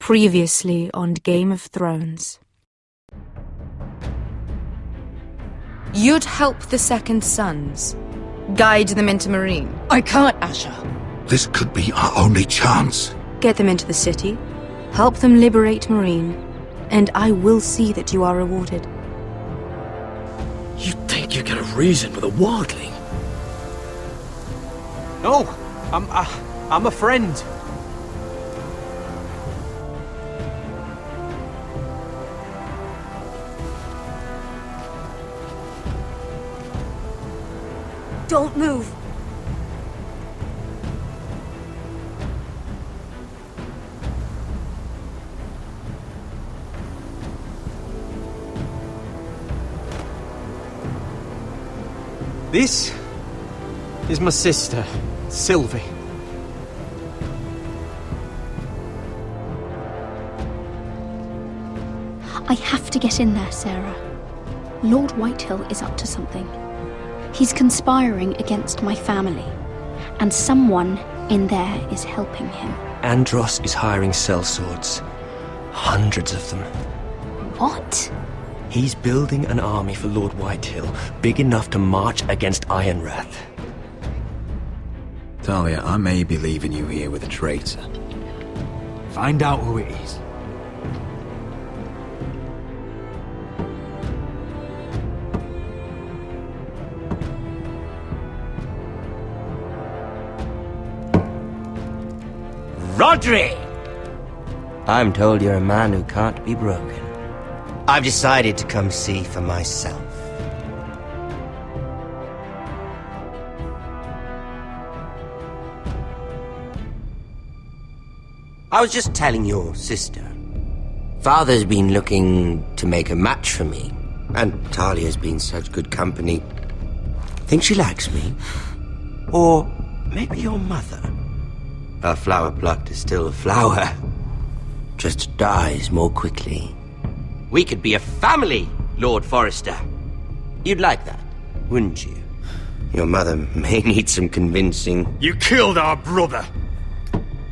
Previously on Game of Thrones. You'd help the Second Sons. Guide them into Meereen. I can't, Asher. This could be our only chance. Get them into the city. Help them liberate Meereen. And I will see that you are rewarded. You think you can reason with a wildling? No, I'm a friend. Don't move. This is my sister, Sylvie. I have to get in there, Sarah. Lord Whitehill is up to something. He's conspiring against my family, and someone in there is helping him. Andros is hiring sellswords. Hundreds of them. What? He's building an army for Lord Whitehill, big enough to march against Ironrath. Talia, I may be leaving you here with a traitor. Find out who it is. Rodri! I'm told you're a man who can't be broken. I've decided to come see for myself. I was just telling your sister. Father's been looking to make a match for me, and Talia's been such good company. Think she likes me? Or maybe your mother? A flower plucked is still a flower. Just dies more quickly. We could be a family, Lord Forrester. You'd like that, wouldn't you? Your mother may need some convincing. You killed our brother!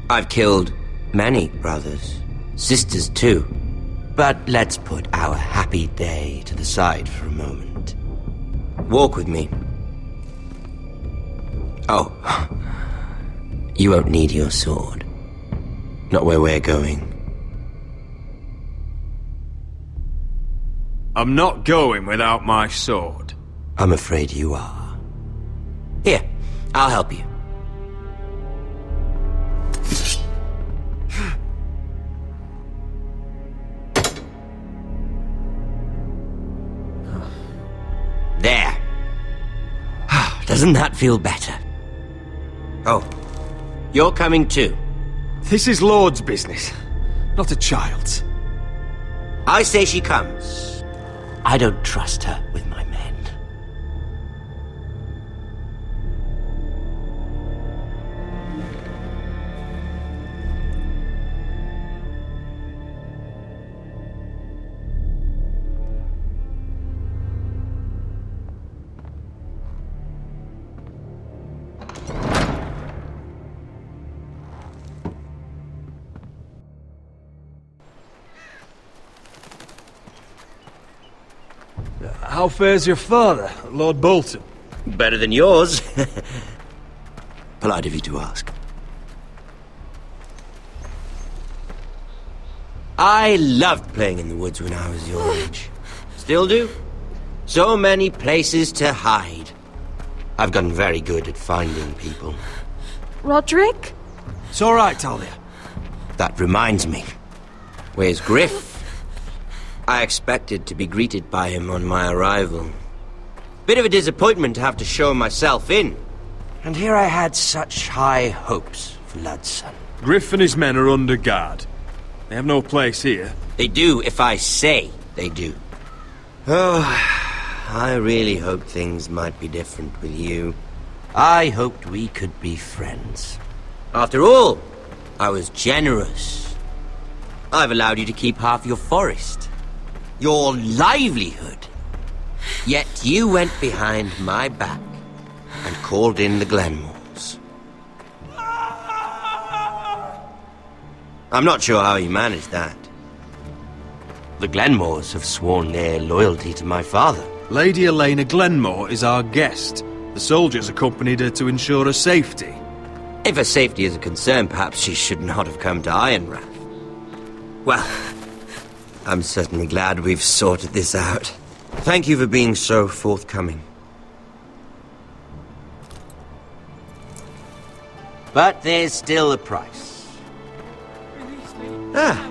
I've killed many brothers, sisters too. But let's put our happy day to the side for a moment. Walk with me. Oh. You won't need your sword. Not where we're going. I'm not going without my sword. I'm afraid you are. Here, I'll help you. There. Doesn't that feel better? Oh. You're coming too. This is Lord's business, not a child's. I say she comes. I don't trust her with my men. How fares your father, Lord Bolton? Better than yours. Polite of you to ask. I loved playing in the woods when I was your age. Still do. So many places to hide. I've gotten very good at finding people. Roderick? It's all right, Talia. That reminds me. Where's Griff? I expected to be greeted by him on my arrival. Bit of a disappointment to have to show myself in. And here I had such high hopes for Ludson. Griff and his men are under guard. They have no place here. They do if I say they do. Oh, I really hoped things might be different with you. I hoped we could be friends. After all, I was generous. I've allowed you to keep half your forest. Your livelihood. Yet you went behind my back and called in the Glenmores. I'm not sure how he managed that. The Glenmores have sworn their loyalty to my father. Lady Elena Glenmore is our guest. The soldiers accompanied her to ensure her safety. If her safety is a concern, perhaps she should not have come to Ironrath. Well, I'm certainly glad we've sorted this out. Thank you for being so forthcoming. But there's still a price. Ah,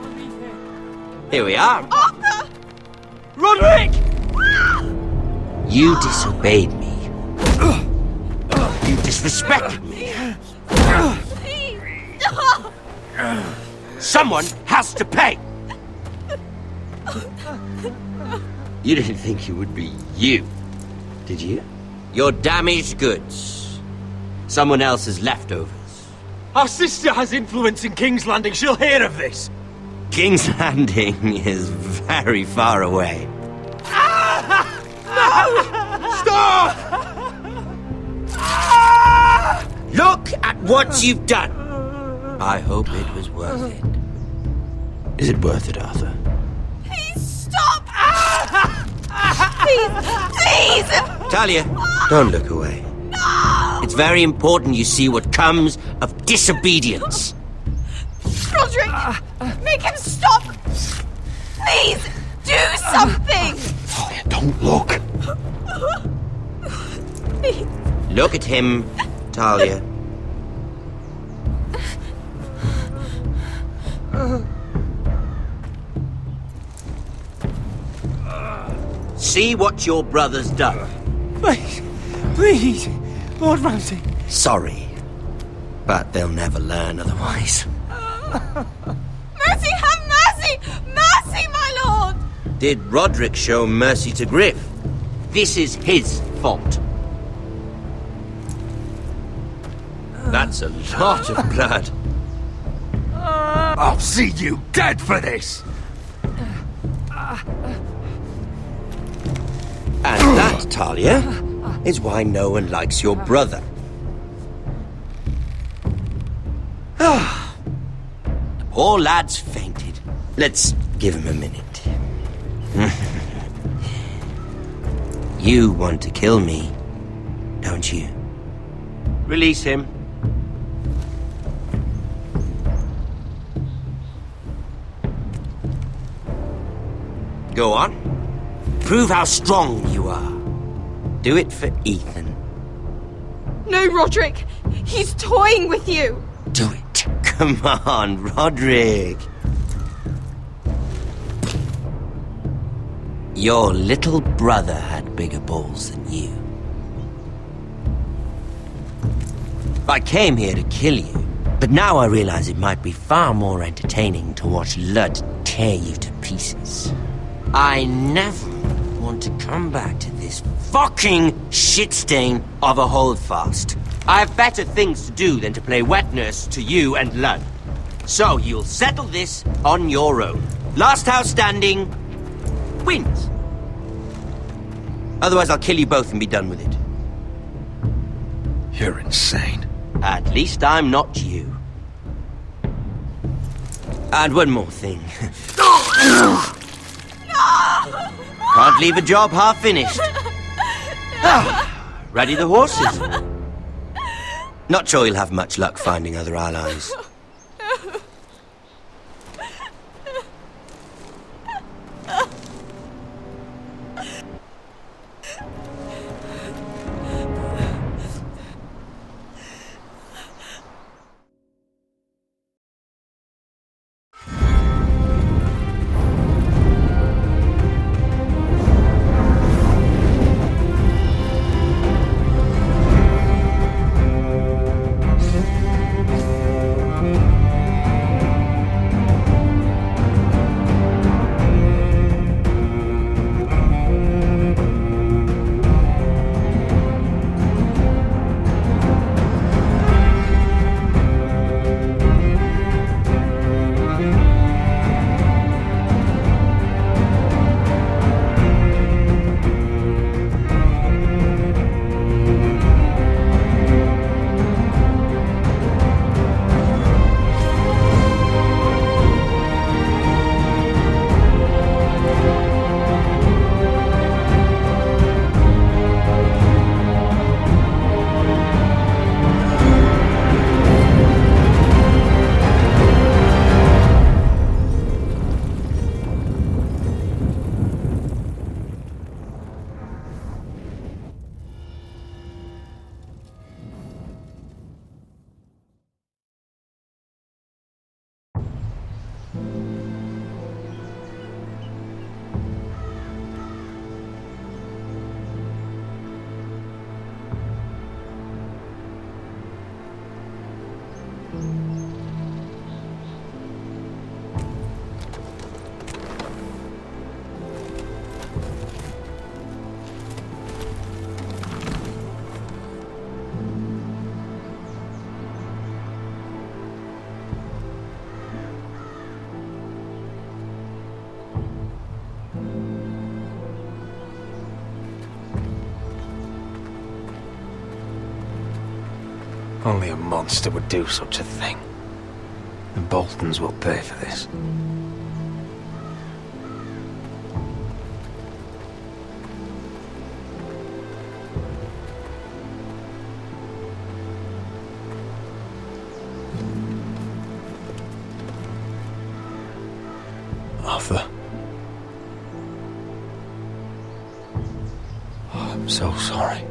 here we are. Arthur! Roderick! You disobeyed me. You disrespected me. Please! No! Someone has to pay! You didn't think it would be you, did you? Your damaged goods. Someone else's leftovers. Our sister has influence in King's Landing. She'll hear of this. King's Landing is very far away. Stop! Look at what you've done! I hope it was worth it. Is it worth it, Arthur? Please stop! Please! Please! Talia, don't look away. No! It's very important you see what comes of disobedience. Roderick! Make him stop! Please! Do something! Talia, don't look. Please! Look at him, Talia. See what your brother's done. Please, please, Lord Ramsay. Sorry, but they'll never learn otherwise. Mercy, have mercy! Mercy, my lord! Did Roderick show mercy to Griff? This is his fault. That's a lot of blood. I'll see you dead for this. And that, Talia, is why no one likes your brother. The poor lad's fainted. Let's give him a minute. You want to kill me, don't you? Release him. Go on. Prove how strong you are. Do it for Ethan. No, Roderick! He's toying with you! Do it. Come on, Roderick. Your little brother had bigger balls than you. I came here to kill you, but now I realize it might be far more entertaining to watch Lud tear you to pieces. I never want to come back to this fucking shit stain of a holdfast. I have better things to do than to play wet nurse to you and Lud. So you'll settle this on your own. Last house standing wins. Otherwise I'll kill you both and be done with it. You're insane. At least I'm not you. And one more thing. Can't leave a job half finished. Ready the horses? Not sure you'll have much luck finding other allies. Only a monster would do such a thing. The Boltons will pay for this. Arthur. Oh, I'm so sorry.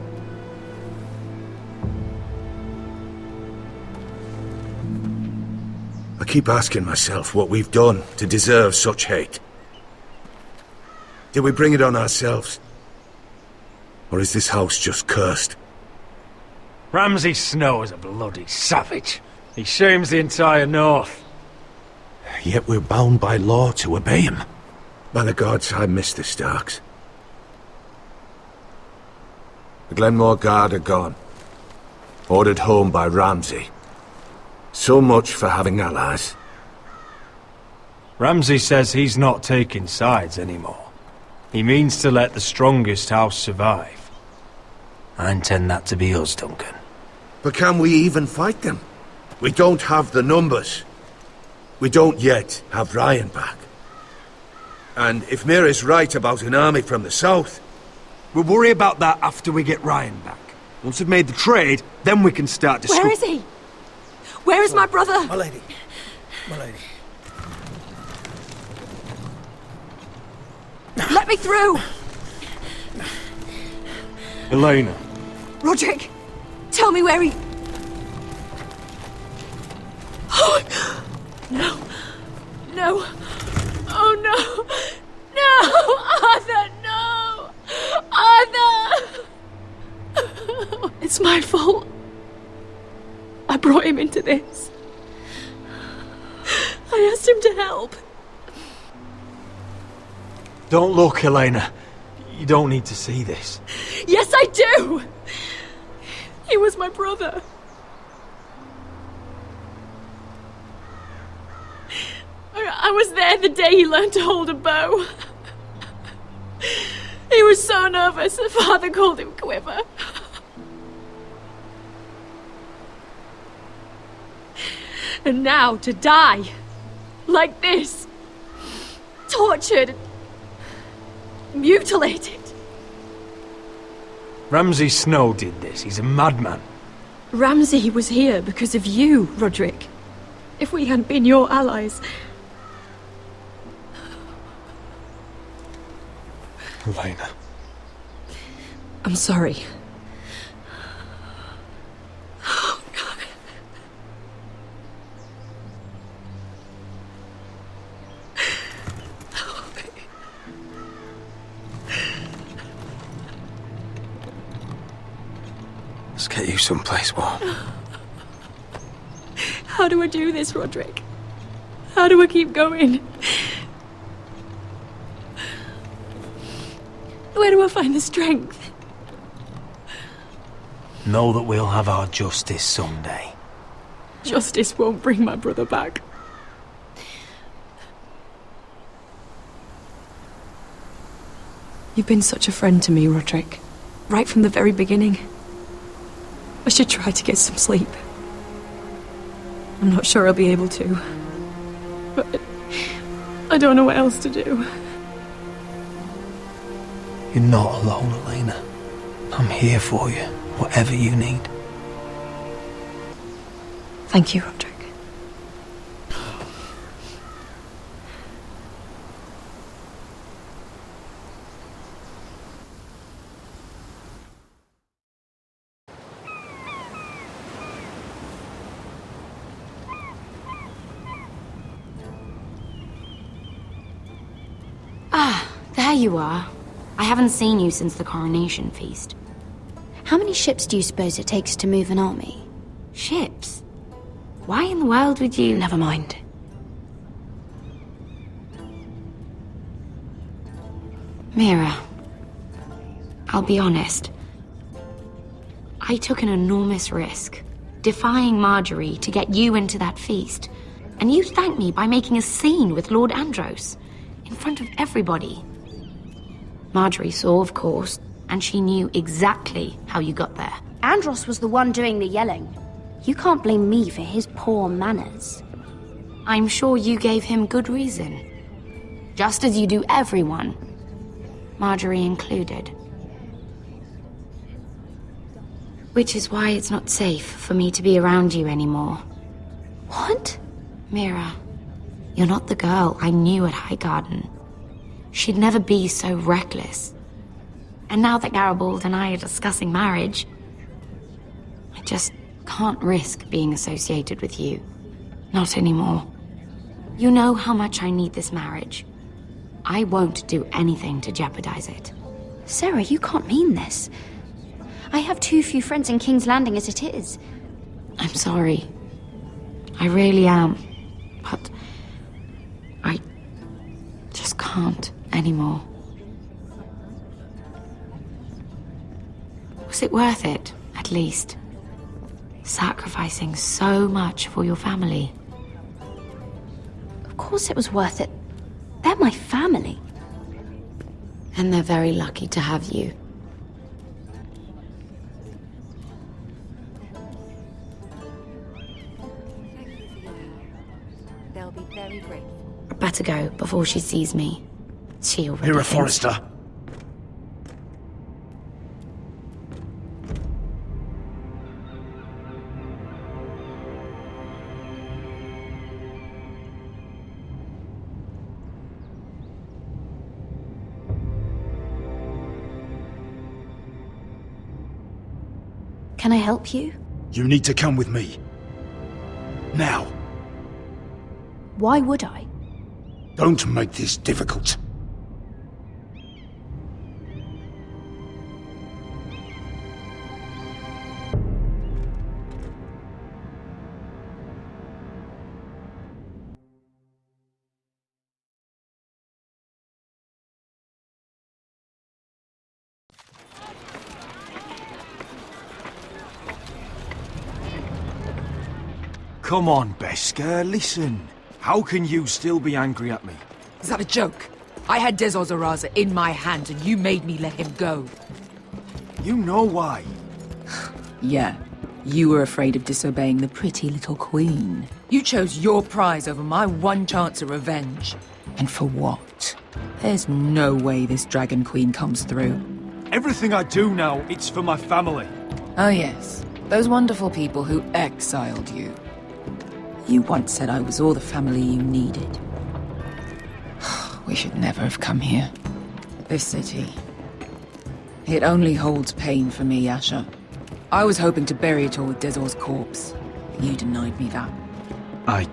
I keep asking myself what we've done to deserve such hate. Did we bring it on ourselves? Or is this house just cursed? Ramsay Snow is a bloody savage. He shames the entire North. Yet we're bound by law to obey him. By the gods, I miss the Starks. The Glenmore Guard are gone. Ordered home by Ramsay. So much for having allies. Ramsay says he's not taking sides anymore. He means to let the strongest house survive. I intend that to be us, Duncan. But can we even fight them? We don't have the numbers. We don't yet have Ryan back. And if Mira's right about an army from the south... We'll worry about that after we get Ryan back. Once we've made the trade, then we can start discussing. Where is he? Where is my brother? My lady. My lady. Let me through! Elena. Roderick, tell me where he... Oh, no. No. Oh, no. No! Arthur, no! Arthur! It's my fault. I brought him into this. I asked him to help. Don't look, Elena. You don't need to see this. Yes, I do! He was my brother. I was there the day he learned to hold a bow. He was so nervous, the father called him Quiver. And now to die, like this, tortured, mutilated. Ramsay Snow did this. He's a madman. Ramsay was here because of you, Roderick. If we hadn't been your allies... Elena. I'm sorry. Oh, God. Let's get you someplace warm. How do I do this, Roderick? How do I keep going? Where do I find the strength? Know that we'll have our justice someday. Justice won't bring my brother back. You've been such a friend to me, Roderick. Right from the very beginning. I should try to get some sleep. I'm not sure I'll be able to. But I don't know what else to do. You're not alone, Elena. I'm here for you, whatever you need. Thank you, Roderick. Ah, there you are. I haven't seen you since the coronation feast. How many ships do you suppose it takes to move an army? Ships? Why in the world would you... Never mind. Mira, I'll be honest. I took an enormous risk, defying Marjorie to get you into that feast. And you thanked me by making a scene with Lord Andros, in front of everybody. Marjorie saw, of course, and she knew exactly how you got there. Andros was the one doing the yelling. You can't blame me for his poor manners. I'm sure you gave him good reason. Just as you do everyone, Marjorie included. Which is why it's not safe for me to be around you anymore. What? Mira, you're not the girl I knew at Highgarden. She'd never be so reckless. And now that Garibald and I are discussing marriage, I just can't risk being associated with you. Not anymore. You know how much I need this marriage. I won't do anything to jeopardize it. Sarah, you can't mean this. I have too few friends in King's Landing as it is. I'm sorry. I really am. But I just can't anymore. Was it worth it, at least? Sacrificing so much for your family. Of course it was worth it. They're my family. And they're very lucky to have you. They'll be very grateful. I better go before she sees me. She already Mira thinks- Forrester. Can I help you? You need to come with me. Now. Why would I? Don't make this difficult. Come on, Beskar, listen. How can you still be angry at me? Is that a joke? I had Des Ozaraza in my hand and you made me let him go. You know why. Yeah, you were afraid of disobeying the pretty little queen. You chose your prize over my one chance of revenge. And for what? There's no way this Dragon Queen comes through. Everything I do now, it's for my family. Oh yes, those wonderful people who exiled you. You once said I was all the family you needed. We should never have come here. This city. It only holds pain for me, Asher. I was hoping to bury it all with Dezor's corpse, but you denied me that.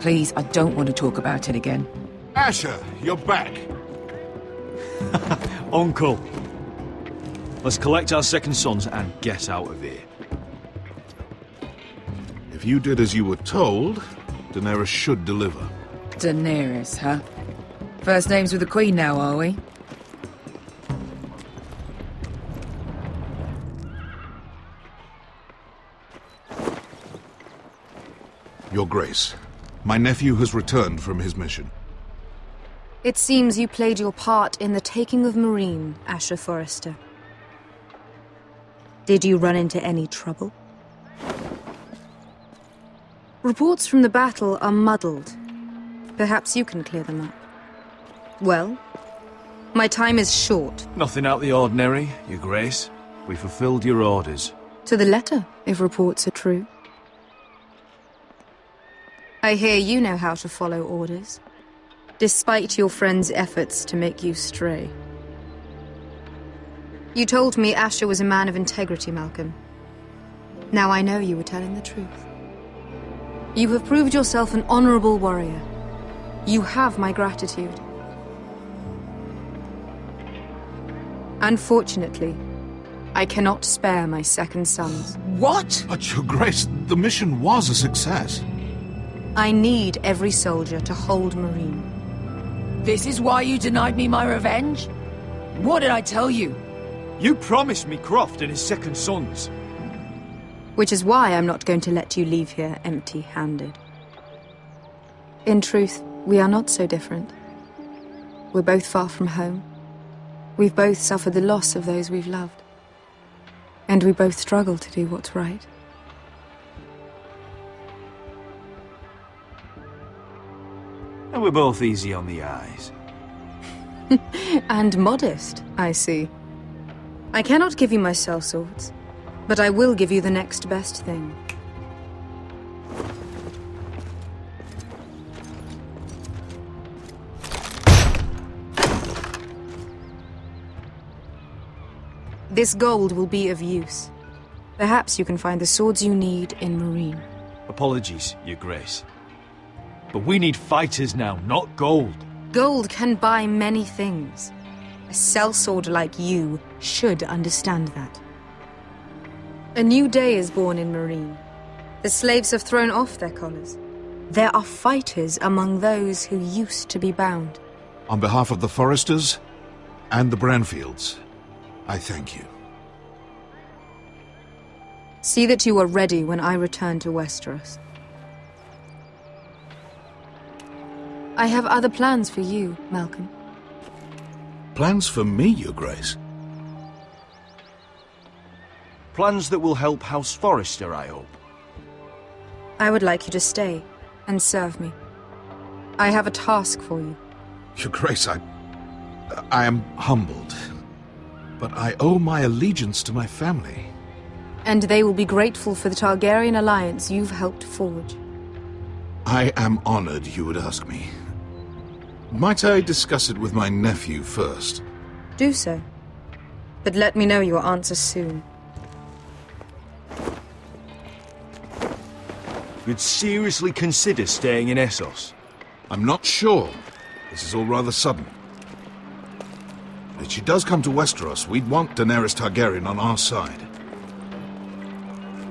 Please, I don't want to talk about it again. Asher, you're back. Uncle. Let's collect our second sons and get out of here. If you did as you were told, Daenerys should deliver. Daenerys, huh? First names with the Queen now, are we? Your Grace, my nephew has returned from his mission. It seems you played your part in the taking of Meereen, Asher Forrester. Did you run into any trouble? Reports from the battle are muddled. Perhaps you can clear them up. Well, my time is short. Nothing out of the ordinary, Your Grace. We fulfilled your orders. To the letter, if reports are true. I hear you know how to follow orders, despite your friend's efforts to make you stray. You told me Asher was a man of integrity, Malcolm. Now I know you were telling the truth. You have proved yourself an honorable warrior. You have my gratitude. Unfortunately, I cannot spare my second sons. What? But, Your Grace, the mission was a success. I need every soldier to hold Meereen. This is why you denied me my revenge? What did I tell you? You promised me Croft and his second sons. Which is why I'm not going to let you leave here empty-handed. In truth, we are not so different. We're both far from home. We've both suffered the loss of those we've loved. And we both struggle to do what's right. And we're both easy on the eyes. And modest, I see. I cannot give you my sellswords, but I will give you the next best thing. This gold will be of use. Perhaps you can find the swords you need in Marine. Apologies, Your Grace. But we need fighters now, not gold. Gold can buy many things. A sellsword like you should understand that. A new day is born in Marine. The slaves have thrown off their collars. There are fighters among those who used to be bound. On behalf of the Foresters and the Branfields, I thank you. See that you are ready when I return to Westeros. I have other plans for you, Malcolm. Plans for me, Your Grace? Plans that will help House Forrester, I hope. I would like you to stay and serve me. I have a task for you. Your Grace, I am humbled. But I owe my allegiance to my family. And they will be grateful for the Targaryen alliance you've helped forge. I am honored you would ask me. Might I discuss it with my nephew first? Do so. But let me know your answer soon. You'd seriously consider staying in Essos? I'm not sure. This is all rather sudden. If she does come to Westeros, we'd want Daenerys Targaryen on our side.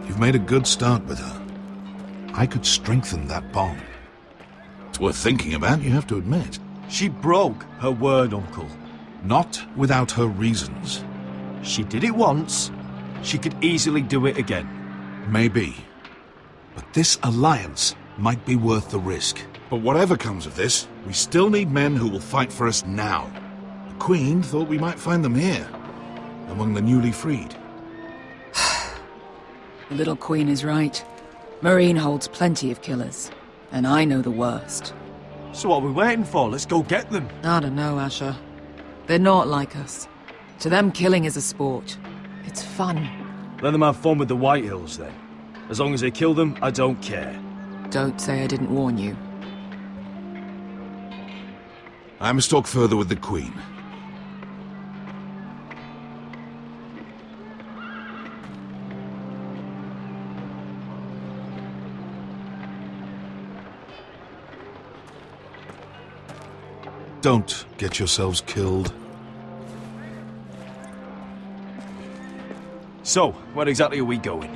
You've made a good start with her. I could strengthen that bond. It's worth thinking about, you have to admit. She broke her word, Uncle. Not without her reasons. She did it once. She could easily do it again. Maybe. But this alliance might be worth the risk. But whatever comes of this, we still need men who will fight for us now. The Queen thought we might find them here, among the newly freed. The little queen is right. Marine holds plenty of killers, and I know the worst. So what are we waiting for? Let's go get them. I don't know, Asher. They're not like us. To them, killing is a sport. It's fun. Let them have fun with the Whitehills, then. As long as they kill them, I don't care. Don't say I didn't warn you. I must talk further with the Queen. Don't get yourselves killed. So, where exactly are we going?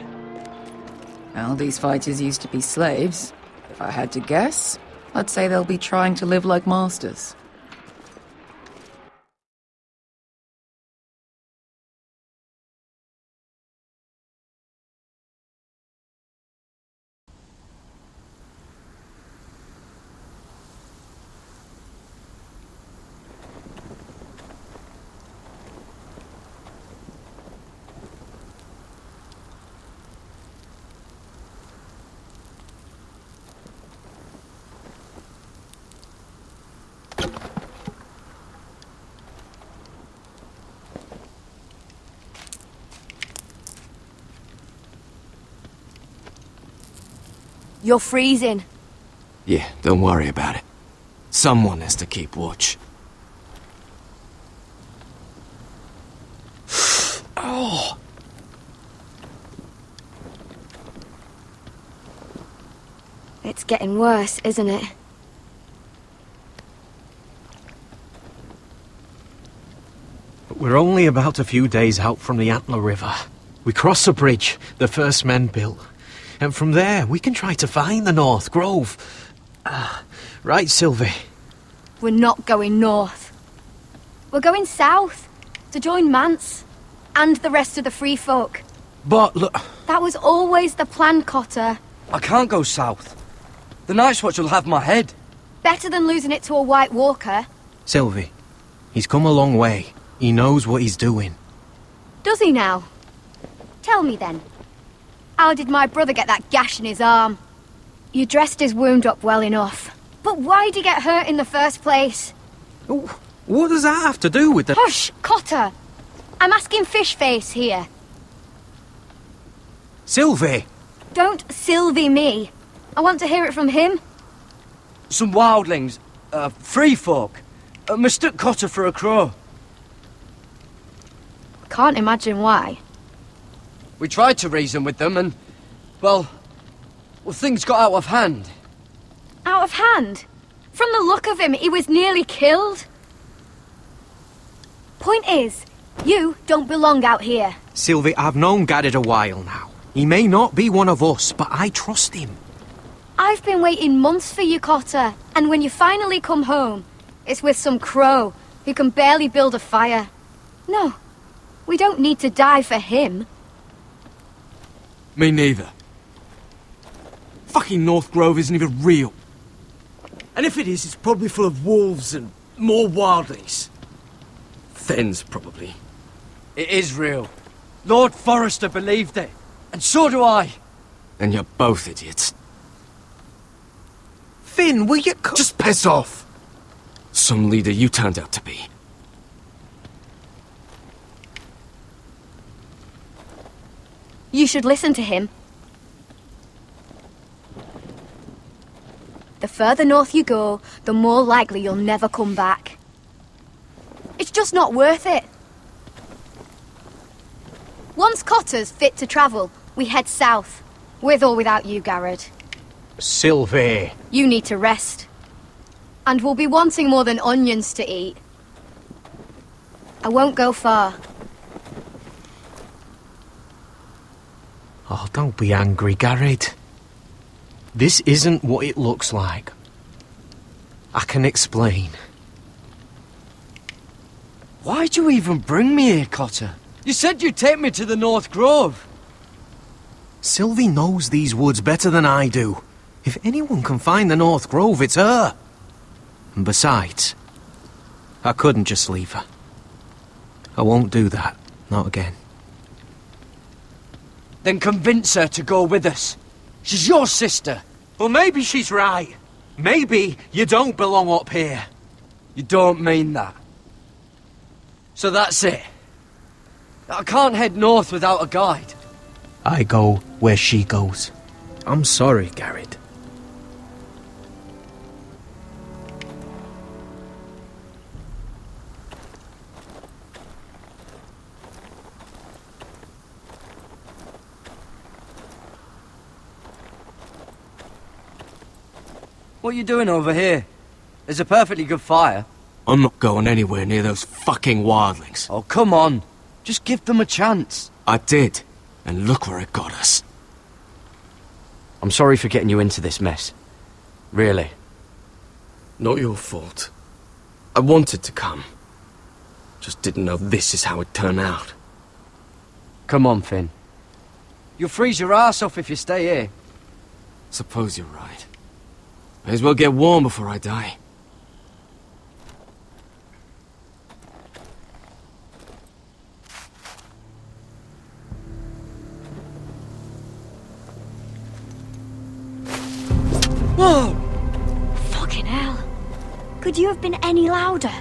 Well, these fighters used to be slaves. If I had to guess, I'd say they'll be trying to live like masters. You're freezing. Yeah, don't worry about it. Someone has to keep watch. Oh! It's getting worse, isn't it? We're only about a few days out from the Antler River. We cross a bridge the first men built. And from there, we can try to find the North Grove. Right, Sylvie? We're not going north. We're going south, to join Mance, and the rest of the Free Folk. But look... That was always the plan, Cotter. I can't go south. The Night's Watch will have my head. Better than losing it to a White Walker. Sylvie, he's come a long way. He knows what he's doing. Does he now? Tell me then. How did my brother get that gash in his arm? You dressed his wound up well enough, But why'd he get hurt in the first place? What does that have to do with the... Hush, Cotter! I'm asking Fishface here. Sylvie! Don't Sylvie me. I want to hear it from him. Some wildlings, free folk, mistook Cotter for a crow. Can't imagine why. We tried to reason with them and, well, things got out of hand. Out of hand? From the look of him, he was nearly killed. Point is, you don't belong out here. Sylvie, I've known Garrett a while now. He may not be one of us, but I trust him. I've been waiting months for you, Cotter, and when you finally come home, it's with some crow who can barely build a fire. No, we don't need to die for him. Me neither. Fucking North Grove isn't even real. And if it is, it's probably full of wolves and more wildlings. Thens, probably. It is real. Lord Forrester believed it, and so do I. And you're both idiots. Finn, will you... Just piss off! Some leader you turned out to be. You should listen to him. The further north you go, the more likely you'll never come back. It's just not worth it. Once Cotter's fit to travel, we head south. With or without you, Garrett. Sylvie. You need to rest. And we'll be wanting more than onions to eat. I won't go far. Oh, don't be angry, Garrett. This isn't what it looks like. I can explain. Why'd you even bring me here, Cotter? You said you'd take me to the North Grove. Sylvie knows these woods better than I do. If anyone can find the North Grove, it's her. And besides, I couldn't just leave her. I won't do that. Not again. Then convince her to go with us. She's your sister. Well, maybe she's right. Maybe you don't belong up here. You don't mean that. So that's it. I can't head north without a guide. I go where she goes. I'm sorry, Garrett. What are you doing over here? There's a perfectly good fire. I'm not going anywhere near those fucking wildlings. Oh, come on. Just give them a chance. I did. And look where it got us. I'm sorry for getting you into this mess. Really. Not your fault. I wanted to come. Just didn't know this is how it'd turn out. Come on, Finn. You'll freeze your ass off if you stay here. Suppose you're right. May as well get warm before I die. Whoa! Fucking hell. Could you have been any louder?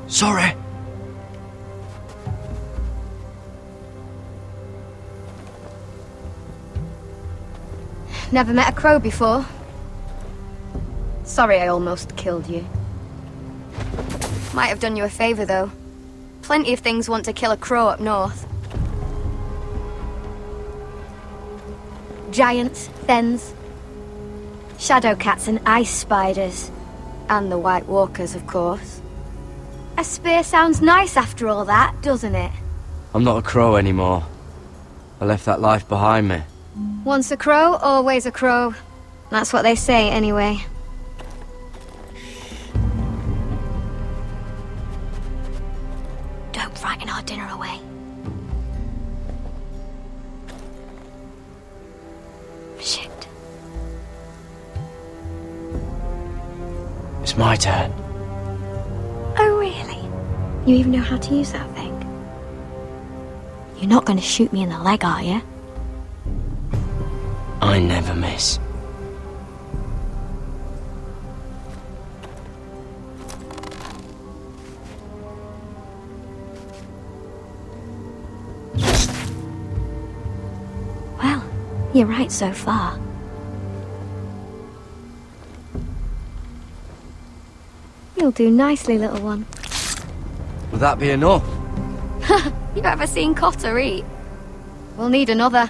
Sorry. Never met a crow before. Sorry I almost killed you. Might have done you a favour, though. Plenty of things want to kill a crow up north. Giants, thens, shadow cats and ice spiders. And the White Walkers, of course. A spear sounds nice after all that, doesn't it? I'm not a crow anymore. I left that life behind me. Once a crow, always a crow. That's what they say, anyway. Don't frighten our dinner away. Shit. It's my turn. Oh, really? You even know how to use that thing? You're not going to shoot me in the leg, are you? I never miss. You're right so far. You'll do nicely, little one. Will that be enough? You ever seen Cotter eat? We'll need another.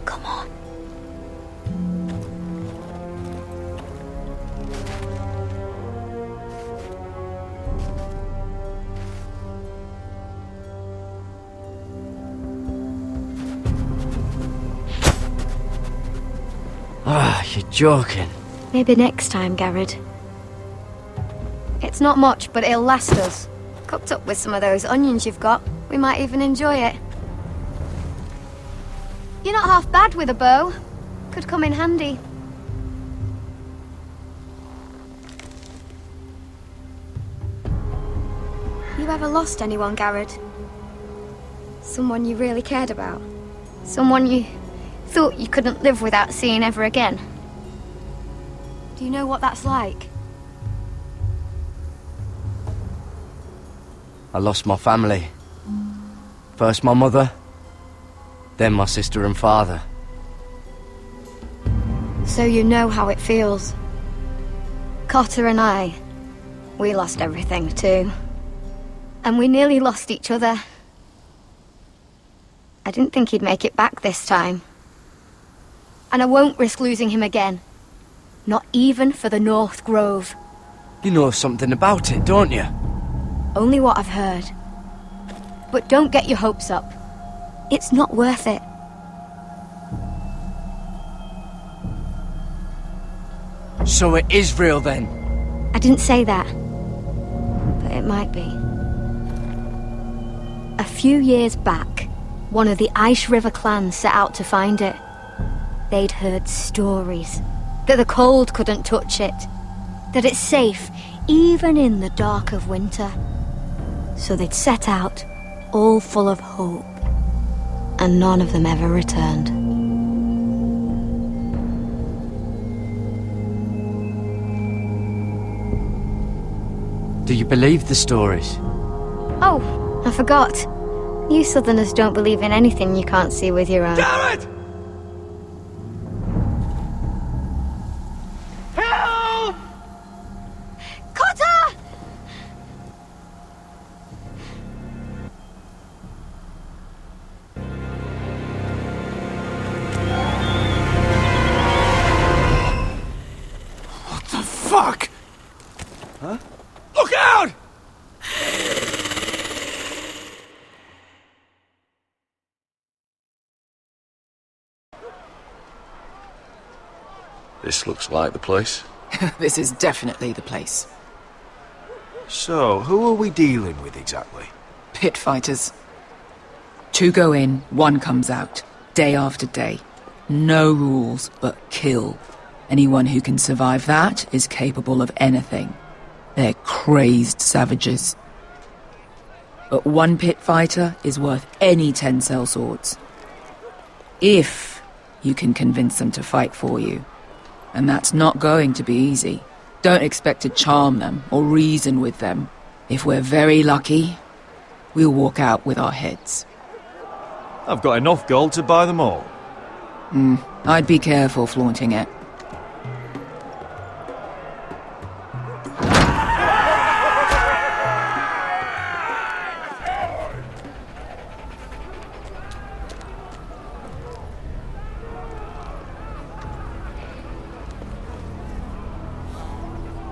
Come on. Ah, you're joking. Maybe next time, Garrod. It's not much, but it'll last us. Cooked up with some of those onions you've got, we might even enjoy it. You're not half bad with a bow. Could come in handy. You ever lost anyone, Garrod? Someone you really cared about? Someone you thought you couldn't live without seeing ever again? Do you know what that's like? I lost my family. First my mother, then my sister and father. So you know how it feels. Cotter and I, we lost everything too. And we nearly lost each other. I didn't think he'd make it back this time. And I won't risk losing him again. Not even for the North Grove. You know something about it, don't you? Only what I've heard. But don't get your hopes up. It's not worth it. So it is real then? I didn't say that. But it might be. A few years back, one of the Ice River clans set out to find it. They'd heard stories that the cold couldn't touch it, that it's safe even in the dark of winter. So they'd set out, all full of hope, and none of them ever returned. Do you believe the stories? Oh, I forgot. You Southerners don't believe in anything you can't see with your own. Damn it! Help! Cotter! What the fuck? Huh? Look out! This looks like the place. This is definitely the place. So, who are we dealing with exactly? Pit fighters. 2 go in, 1 comes out. Day after day. No rules, but kill. Anyone who can survive that is capable of anything. They're crazed savages. But 1 pit fighter is worth any 10 sellswords. If you can convince them to fight for you. And that's not going to be easy. Don't expect to charm them or reason with them. If we're very lucky, we'll walk out with our heads. I've got enough gold to buy them all. I'd be careful flaunting it.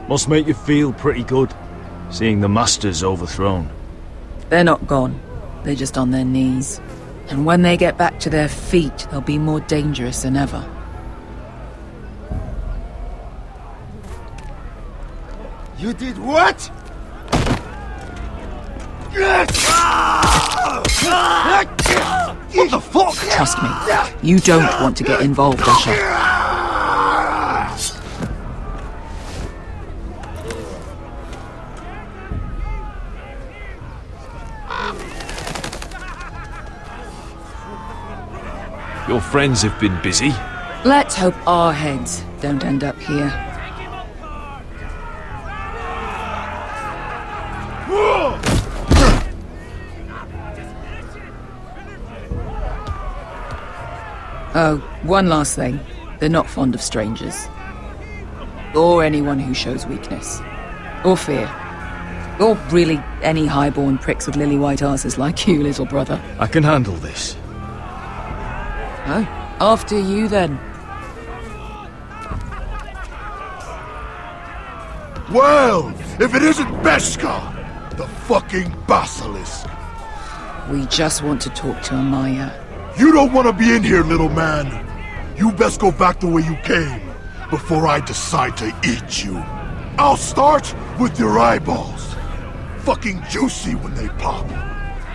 Must make you feel pretty good, seeing the Masters overthrown. They're not gone. They're just on their knees. And when they get back to their feet, they'll be more dangerous than ever. You did what? What the fuck? Trust me, you don't want to get involved, Usher. Your friends have been busy. Let's hope our heads don't end up here. Oh, one last thing. They're not fond of strangers. Or anyone who shows weakness. Or fear. Or really any highborn pricks with lily-white asses like you, little brother. I can handle this. Oh, after you then. Well, if it isn't Beskha, the fucking basilisk. We just want to talk to Amaya. You don't want to be in here, little man. You best go back the way you came, before I decide to eat you. I'll start with your eyeballs. Fucking juicy when they pop.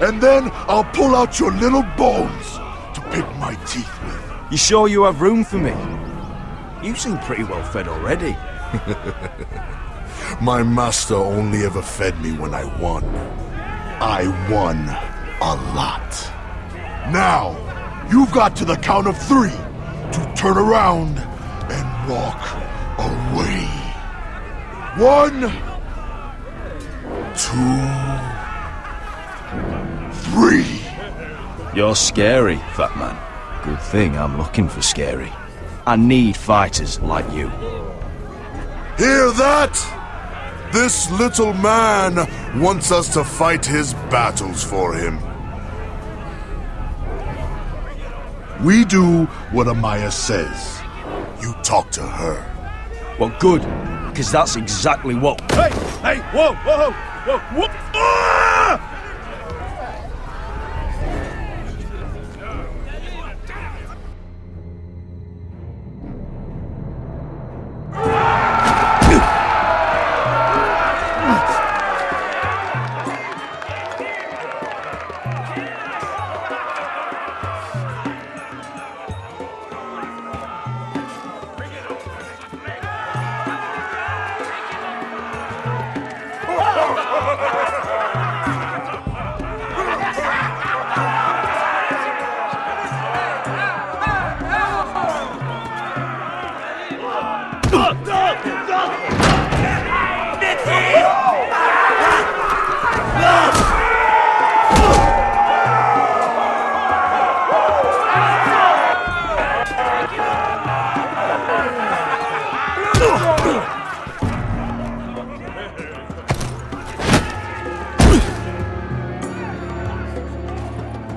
And then I'll pull out your little bones to pick my teeth with. You sure you have room for me? You seem pretty well fed already. My master only ever fed me when I won. I won a lot. Now, you've got to the count of 3 to turn around and walk away. 1, 2, 3. You're scary, fat man. Good thing I'm looking for scary. I need fighters like you. Hear that? This little man wants us to fight his battles for him. We do what Amaya says. You talk to her. Well, good, because that's exactly what... Hey! Hey! Whoa! Whoa! Whoa! Whoa! Ah!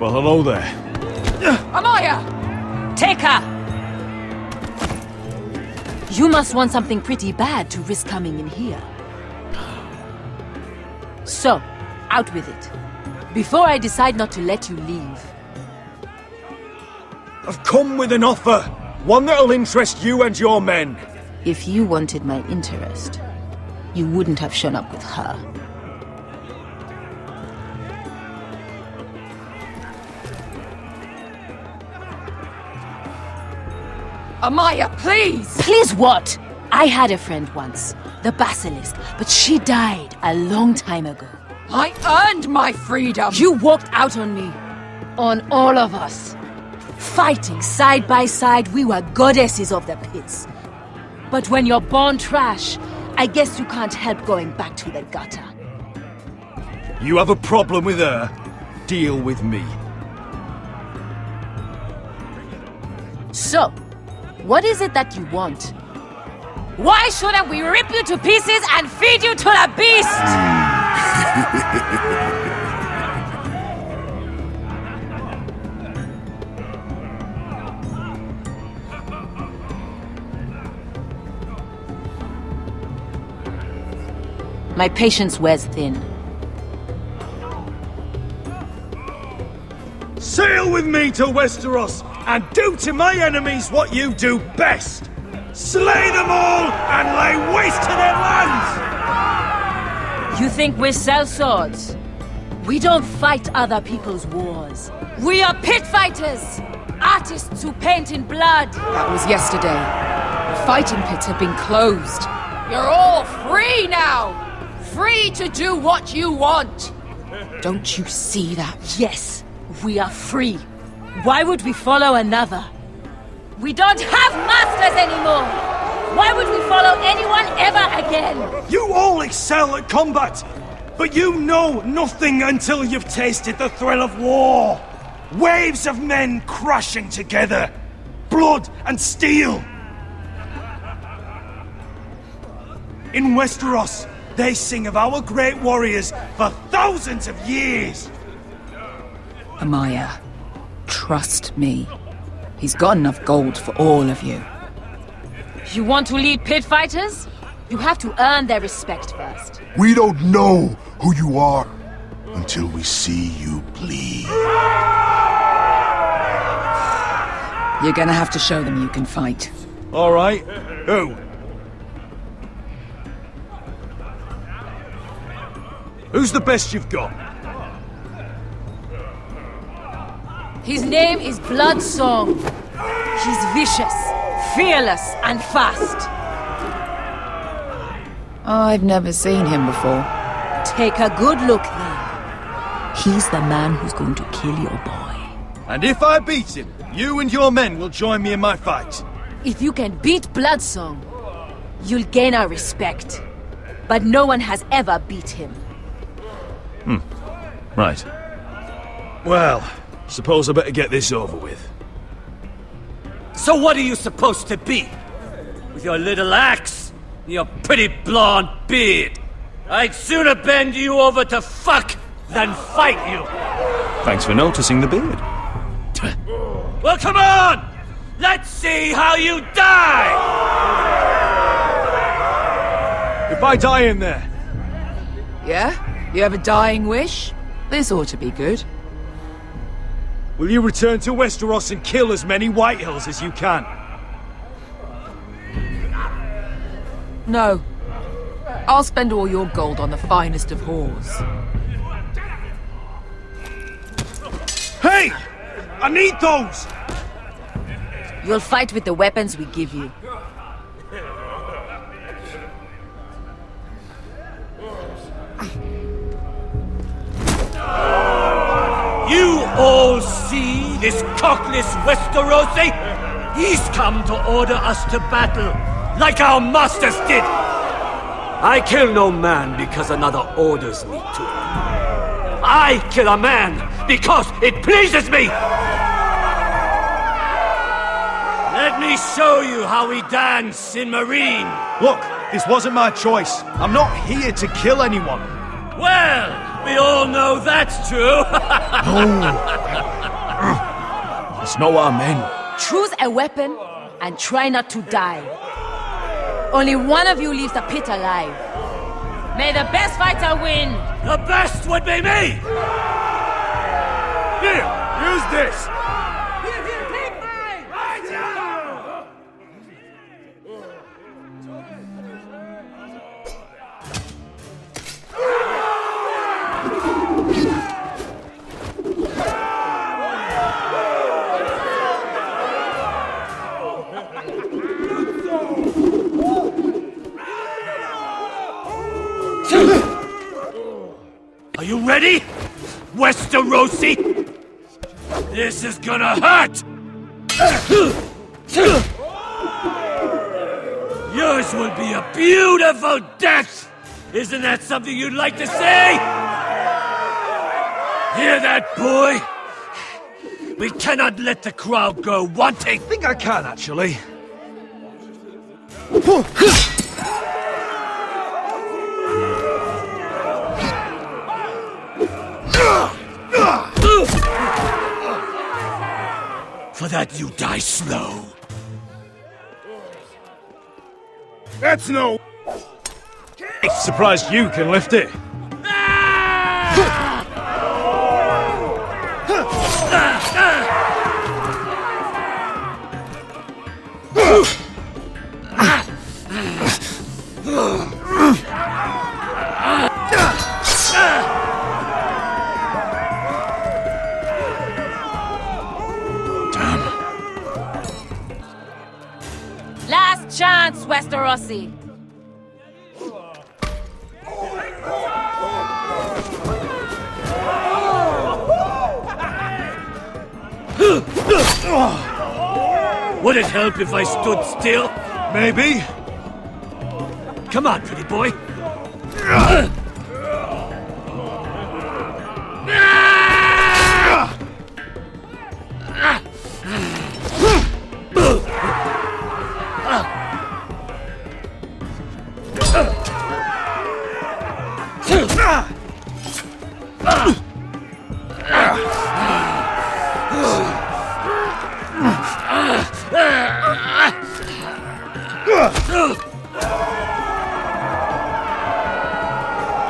Well, hello there. Amaya! Take her! You must want something pretty bad to risk coming in here. So, out with it. Before I decide not to let you leave. I've come with an offer. One that'll interest you and your men. If you wanted my interest, you wouldn't have shown up with her. Amaya, please! Please what? I had a friend once, the Basilisk, but she died a long time ago. I earned my freedom! You walked out on me. On all of us. Fighting side by side, we were goddesses of the pits. But when you're born trash, I guess you can't help going back to the gutter. You have a problem with her? Deal with me. So, what is it that you want? Why shouldn't we rip you to pieces and feed you to the beast? My patience wears thin. Sail with me to Westeros and do to my enemies what you do best. Slay them all and lay waste to their lands! You think we sell swords? We don't fight other people's wars. We are pit fighters! Artists who paint in blood! That was yesterday. The fighting pits have been closed. You're all free now! Free to do what you want! Don't you see that? Yes, we are free. Why would we follow another? We don't have masters anymore! Why would we follow anyone ever again? You all excel at combat, but you know nothing until you've tasted the thrill of war. Waves of men crashing together. blood and steel. In Westeros, they sing of our great warriors for thousands of years. Amaya, trust me. He's got enough gold for all of you. You want to lead pit fighters? You have to earn their respect first. We don't know who you are until we see you bleed. You're gonna have to show them you can fight. All right. Who? Who's the best you've got? His name is Bloodsong. He's vicious, fearless, and fast. I've never seen him before. Take a good look then. He's the man who's going to kill your boy. And if I beat him, you and your men will join me in my fight. If you can beat Bloodsong, you'll gain our respect. But no one has ever beat him. Right. Well, suppose I better get this over with. So what are you supposed to be? With your little axe and your pretty blonde beard? I'd sooner bend you over to fuck than fight you. Thanks for noticing the beard. Well, come on! Let's see how you die! If I die in there... Yeah? You have a dying wish? This ought to be good. will you return to Westeros and kill as many Whitehills as you can? No. I'll spend all your gold on the finest of whores. Hey! I need those! You'll fight with the weapons we give you. You all see this cockless Westerosi? He's come to order us to battle, like our masters did. I kill no man because another orders me to. I kill a man because it pleases me! Let me show you how we dance in Marine. Look, this wasn't my choice. I'm not here to kill anyone. Well, we all know that's true. It's not what I meant. Choose a weapon and try not to die. Only one of you leaves the pit alive. May the best fighter win! The best would be me! Here, use this! Are you ready, Westerosi? This is gonna hurt! Yours will be a beautiful death! Isn't that something you'd like to say? Hear that, boy? We cannot let the crowd go wanting! I think I can, actually. For that you die slow. That's no... Surprised you can lift it. Last chance, Westerosi. Would it help if I stood still? Maybe. Come on, pretty boy.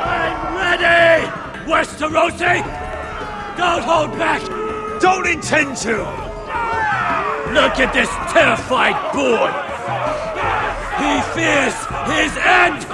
I'm ready, Westerosi! Don't hold back! Don't intend to! Look at this terrified boy! He fears his end!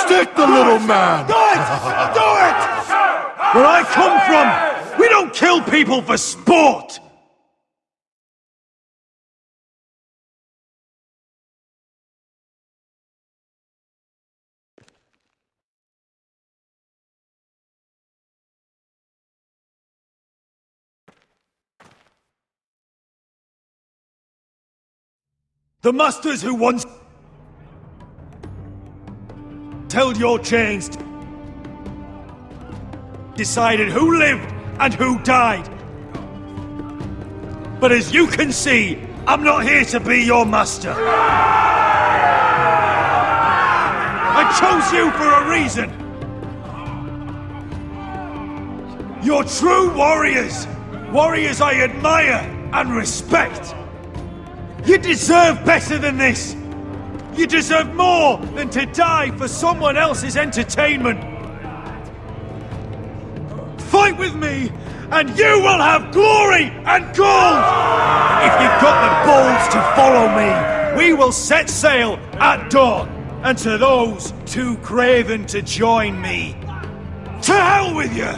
Stick the little man! Do it! Do it! Where I come from, we don't kill people for sport! The masters who once held your chains decided who lived and who died. But as you can see, I'm not here to be your master. I chose you for a reason. You're true warriors. Warriors I admire and respect. You deserve better than this. You deserve more than to die for someone else's entertainment. Fight with me, and you will have glory and gold! If you've got the balls to follow me, we will set sail at dawn. And to those too craven to join me, to hell with you!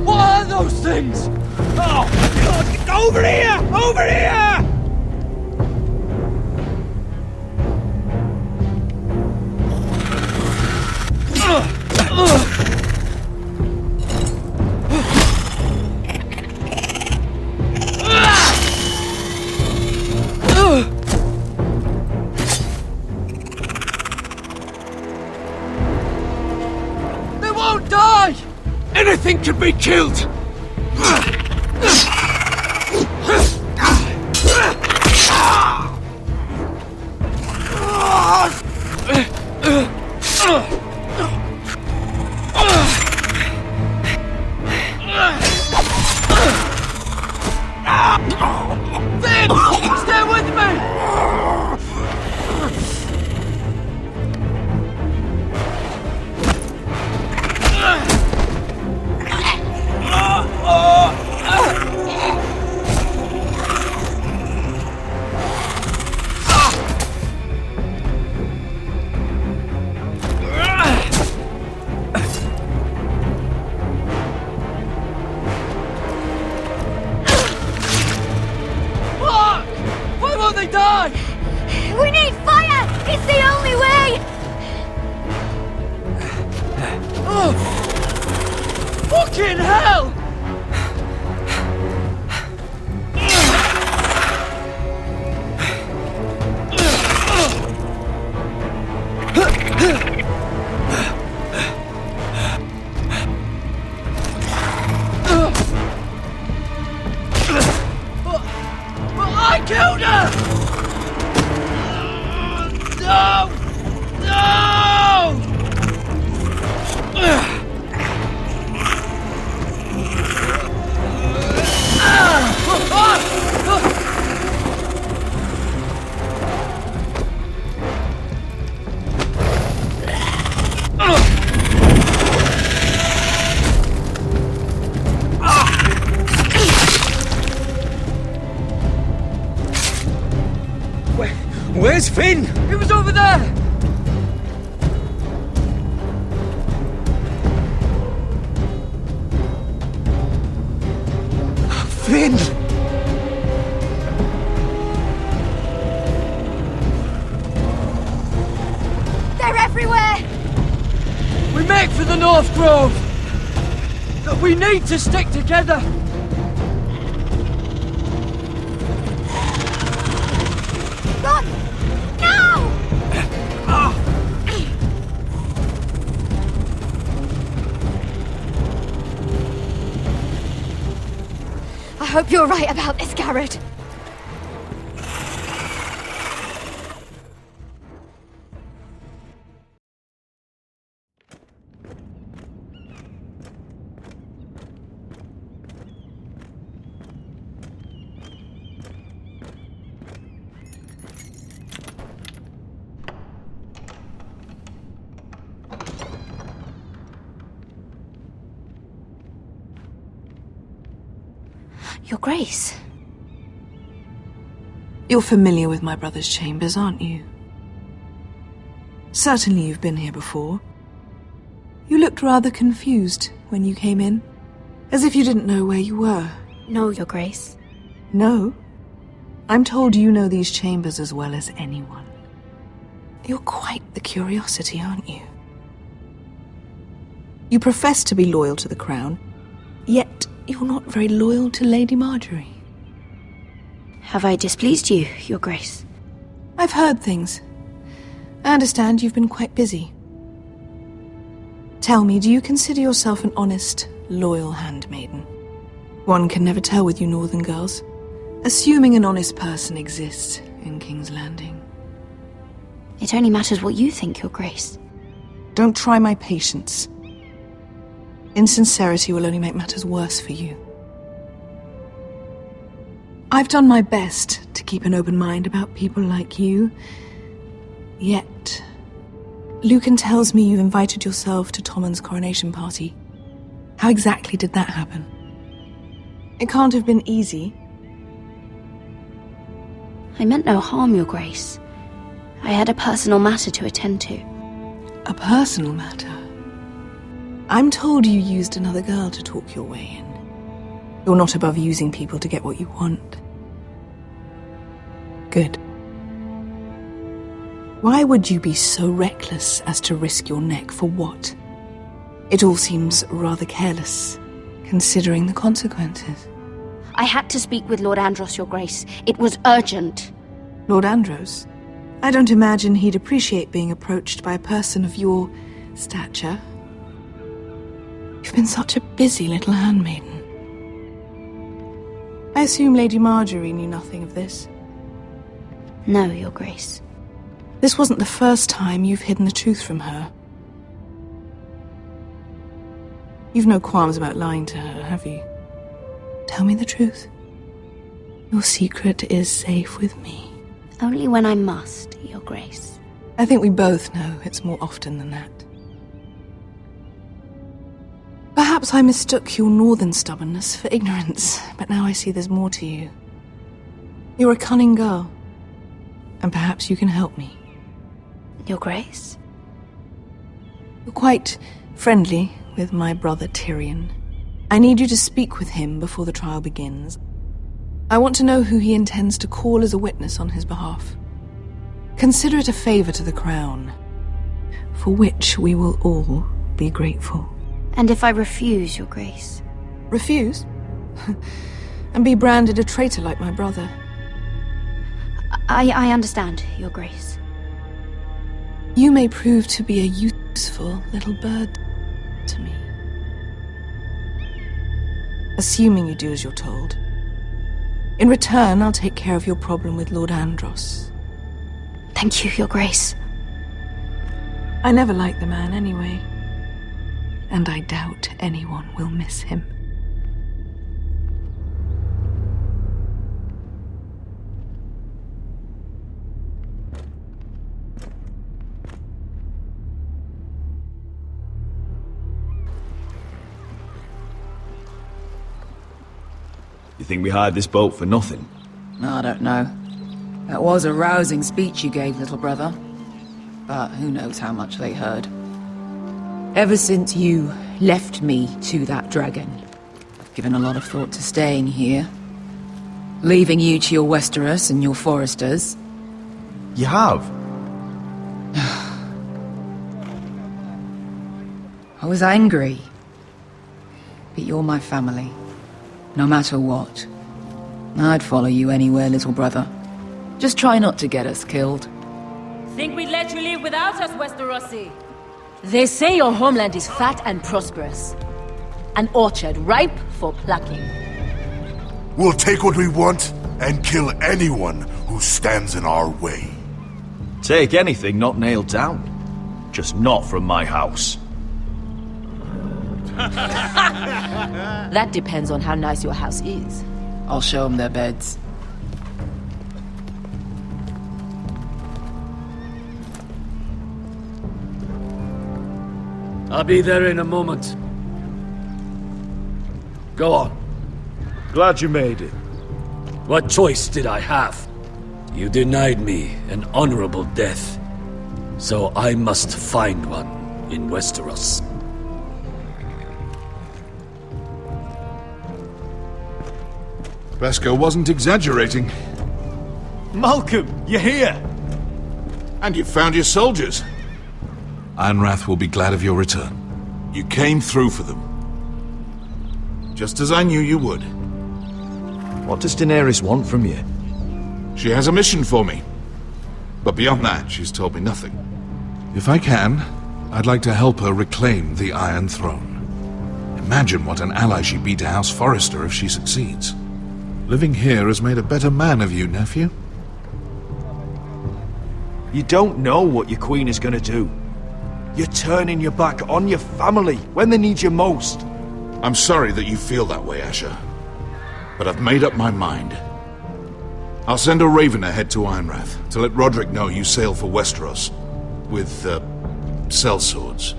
What are those things? Oh, God! Over here! Over here! They won't die! Anything can be killed! Finn! Stay with me! Why won't they die? We need fire! It's the only way! Oh! Fucking hell! Ugh! killed her! No! No! Where's Finn? He was over there! Finn! They're everywhere! We make for the North Grove! But we need to stick together! Run! Now! I hope you're right about this, Garrett. Your Grace. You're familiar with my brother's chambers, aren't you? Certainly you've been here before. You looked rather confused when you came in, as if you didn't know where you were. No, Your Grace. No? I'm told you know these chambers as well as anyone. You're quite the curiosity, aren't you? You profess to be loyal to the crown, yet you're not very loyal to Lady Marjorie. Have I displeased you, Your Grace? I've heard things. I understand you've been quite busy. Tell me, do you consider yourself an honest, loyal handmaiden? One can never tell with you northern girls. Assuming an honest person exists in King's Landing. It only matters what you think, Your Grace. Don't try my patience. Insincerity will only make matters worse for you. I've done my best to keep an open mind about people like you. Yet, Lucan tells me you invited yourself to Tommen's coronation party. How exactly did that happen? It can't have been easy. I meant no harm, Your Grace. I had a personal matter to attend to. A personal matter? I'm told you used another girl to talk your way in. You're not above using people to get what you want. Good. Why would you be so reckless as to risk your neck for what? It all seems rather careless, considering the consequences. I had to speak with Lord Andros, Your Grace. It was urgent. Lord Andros? I don't imagine he'd appreciate being approached by a person of your stature. You've been such a busy little handmaiden. I assume Lady Marjorie knew nothing of this. No, Your Grace. This wasn't the first time you've hidden the truth from her. You've no qualms about lying to her, have you? Tell me the truth. Your secret is safe with me. Only when I must, Your Grace. I think we both know it's more often than that. Perhaps I mistook your northern stubbornness for ignorance, but now I see there's more to you. You're a cunning girl, and perhaps you can help me. Your Grace? You're quite friendly with my brother Tyrion. I need you to speak with him before the trial begins. I want to know who he intends to call as a witness on his behalf. Consider it a favor to the crown, for which we will all be grateful. And if I refuse, Your Grace? Refuse? And be branded a traitor like my brother? I understand, Your Grace. You may prove to be a useful little bird to me. Assuming you do as you're told. In return, I'll take care of your problem with Lord Andros. Thank you, Your Grace. I never liked the man anyway. And I doubt anyone will miss him. You think we hired this boat for nothing? I don't know. That was a rousing speech you gave, little brother. But who knows how much they heard. Ever since you left me to that dragon, I've given a lot of thought to staying here. Leaving you to your Westeros and your Foresters. You have? I was angry. But you're my family. No matter what. I'd follow you anywhere, little brother. Just try not to get us killed. Think we'd let you leave without us, Westerosi? They say your homeland is fat and prosperous. An orchard ripe for plucking. We'll take what we want and kill anyone who stands in our way. Take anything not nailed down. Just not from my house. That depends on how nice your house is. I'll show them their beds. I'll be there in a moment. Go on. Glad you made it. What choice did I have? You denied me an honorable death. So I must find one in Westeros. Beskar wasn't exaggerating. Malcolm, you're here! And you found your soldiers. Ironrath will be glad of your return. You came through for them. Just as I knew you would. What does Daenerys want from you? She has a mission for me. But beyond that, she's told me nothing. If I can, I'd like to help her reclaim the Iron Throne. Imagine what an ally she'd be to House Forrester if she succeeds. Living here has made a better man of you, nephew. You don't know what your queen is gonna do. You're turning your back on your family when they need you most. I'm sorry that you feel that way, Asher. But I've made up my mind. I'll send a raven ahead to Ironrath to let Roderick know you sail for Westeros with, sellswords.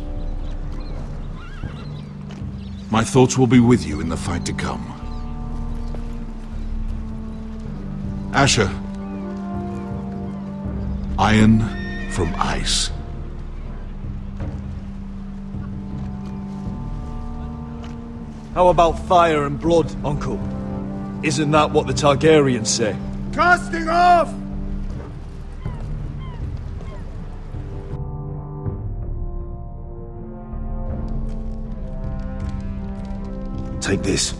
My thoughts will be with you in the fight to come. Asher. Iron from ice. How about fire and blood, Uncle? Isn't that what the Targaryens say? Casting off! Take this.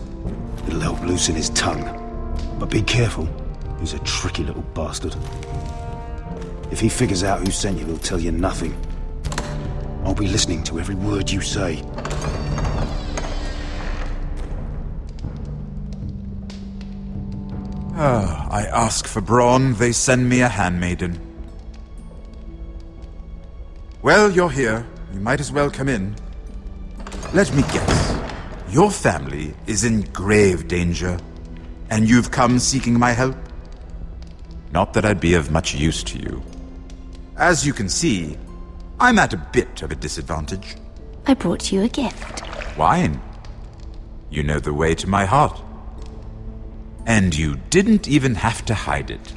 It'll help loosen his tongue. But be careful. He's a tricky little bastard. If he figures out who sent you, he'll tell you nothing. I'll be listening to every word you say. I ask for brawn, they send me a handmaiden. Well, you're here. You might as well come in. Let me guess. Your family is in grave danger, and you've come seeking my help? Not that I'd be of much use to you. As you can see, I'm at a bit of a disadvantage. I brought you a gift. Wine. You know the way to my heart. And you didn't even have to hide it.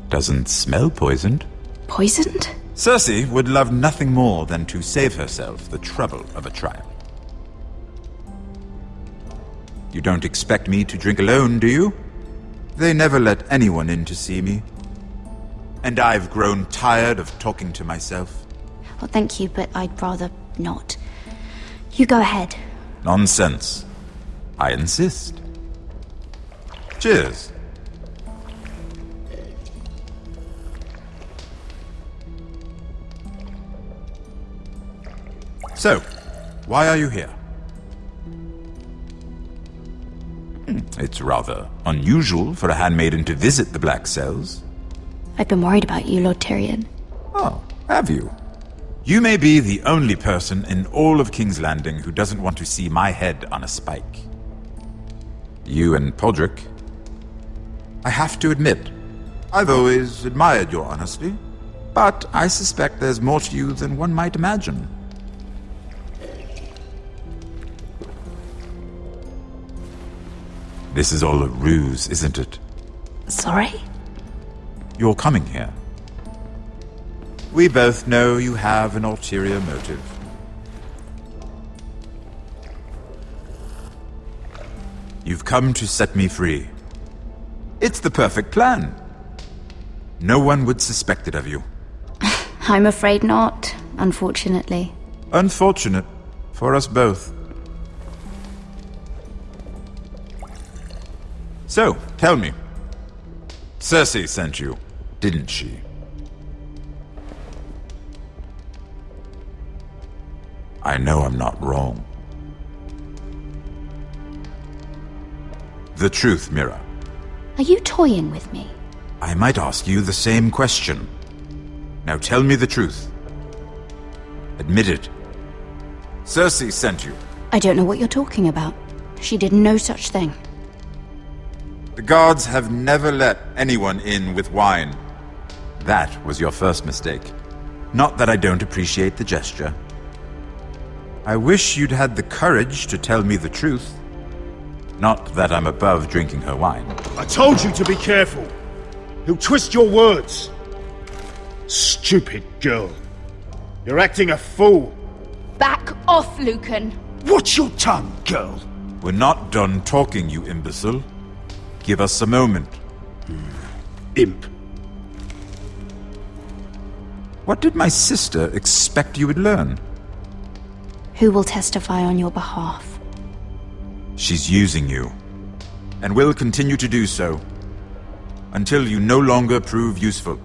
Doesn't smell poisoned. Poisoned? Cersei would love nothing more than to save herself the trouble of a trial. You don't expect me to drink alone, do you? They never let anyone in to see me. And I've grown tired of talking to myself. Well, thank you, but I'd rather not. You go ahead. Nonsense. I insist. Cheers. So, why are you here? It's rather unusual for a handmaiden to visit the Black Cells. I've been worried about you, Lord Tyrion. Oh, have you? You may be the only person in all of King's Landing who doesn't want to see my head on a spike. You and Podrick. I have to admit, I've always admired your honesty, but I suspect there's more to you than one might imagine. This is all a ruse, isn't it? Sorry? You're coming here. We both know you have an ulterior motive. You've come to set me free. It's the perfect plan. No one would suspect it of you. I'm afraid not, unfortunately. Unfortunate for us both. So, tell me. Cersei sent you, didn't she? I know I'm not wrong. The truth, Mira. Are you toying with me? I might ask you the same question. Now tell me the truth. Admit it. Cersei sent you. I don't know what you're talking about. She did no such thing. The guards have never let anyone in with wine. That was your first mistake. Not that I don't appreciate the gesture. I wish you'd had the courage to tell me the truth. Not that I'm above drinking her wine. I told you to be careful. He'll twist your words. Stupid girl. You're acting a fool. Back off, Lucan. Watch your tongue, girl. We're not done talking, you imbecile. Give us a moment. Imp. What did my sister expect you would learn? Who will testify on your behalf? She's using you, and will continue to do so, until you no longer prove useful.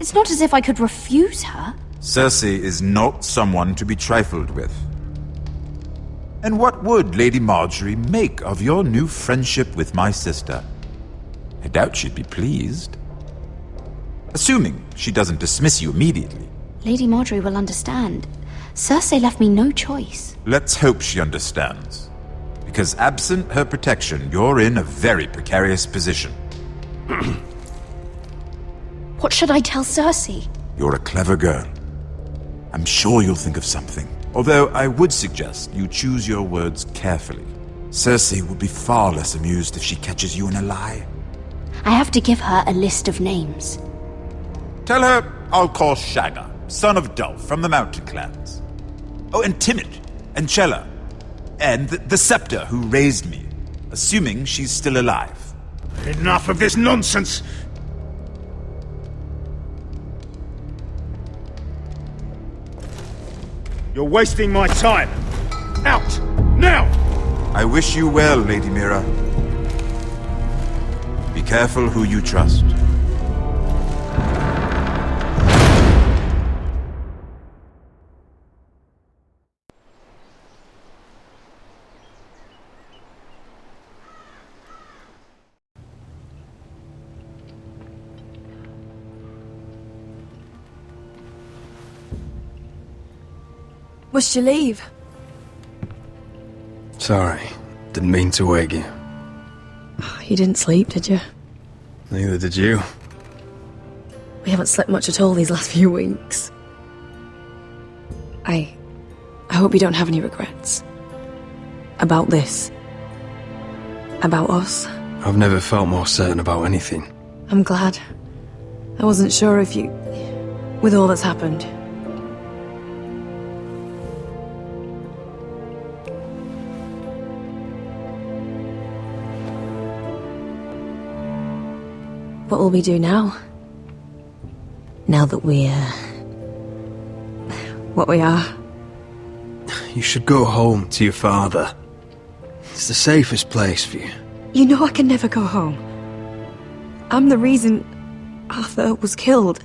It's not as if I could refuse her. Cersei is not someone to be trifled with. And what would Lady Marjorie make of your new friendship with my sister? I doubt she'd be pleased. Assuming she doesn't dismiss you immediately. Lady Marjorie will understand. Cersei left me no choice. Let's hope she understands. Because absent her protection, you're in a very precarious position. What should I tell Cersei? You're a clever girl. I'm sure you'll think of something. Although I would suggest you choose your words carefully. Cersei will be far less amused if she catches you in a lie. I have to give her a list of names. Tell her I'll call Shagga, son of Dulf from the Mountain Clans. Oh, and Timid, and Chella, and the Scepter who raised me, assuming she's still alive. Enough of this nonsense! You're wasting my time! Out! Now! I wish you well, Lady Mira. Be careful who you trust. Must you leave? Sorry, didn't mean to wake you. You didn't sleep, did you? Neither did you. We haven't slept much at all these last few weeks. I hope you don't have any regrets. About this. About us. I've never felt more certain about anything. I'm glad. I wasn't sure if you... with all that's happened. What will we do now? Now that we're... what we are? You should go home to your father. It's the safest place for you. You know I can never go home. I'm the reason Arthur was killed.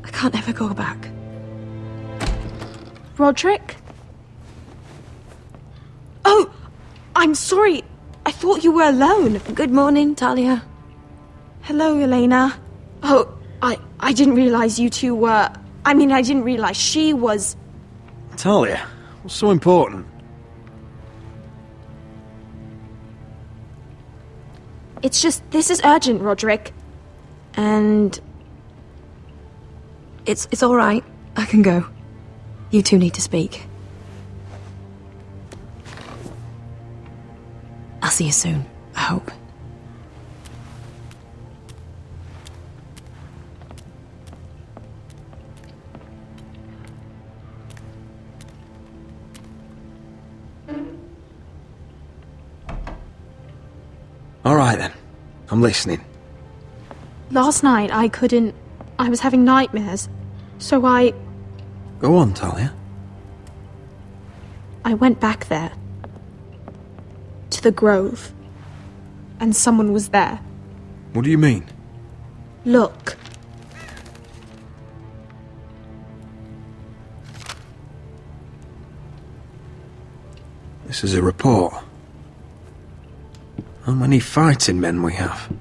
I can't ever go back. Roderick? Oh, I'm sorry. I thought you were alone. Good morning, Talia. Hello, Elena. Oh, I didn't realize you two were... I mean, I didn't realize she was... Talia, what's so important? It's just, this is urgent, Roderick. And... It's all right. I can go. You two need to speak. I'll see you soon, I hope. All right then. I'm listening. Last night, I was having nightmares. So I Go on, Talia. went back there. To the grove. And someone was there. What do you mean? Look. This is a report. How many fighting men we have?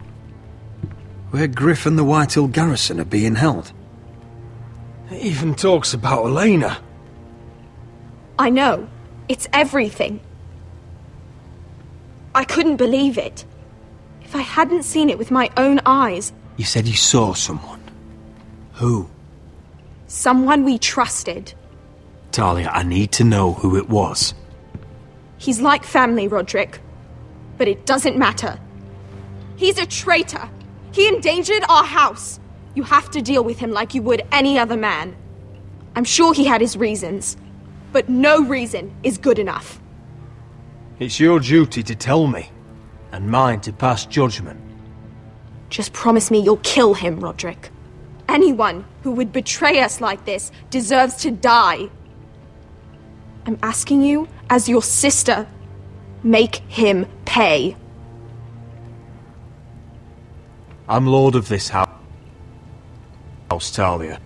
Where Griff and the Whitehill garrison are being held. It even talks about Elena. I know. It's everything. I couldn't believe it. If I hadn't seen it with my own eyes... You said you saw someone. Who? Someone we trusted. Talia, I need to know who it was. He's like family, Roderick. But it doesn't matter. He's a traitor. He endangered our house. You have to deal with him like you would any other man. I'm sure he had his reasons. But no reason is good enough. It's your duty to tell me, and mine to pass judgment. Just promise me you'll kill him, Roderick. Anyone who would betray us like this deserves to die. I'm asking you, as your sister, make him pay. I'm lord of this house, Talia.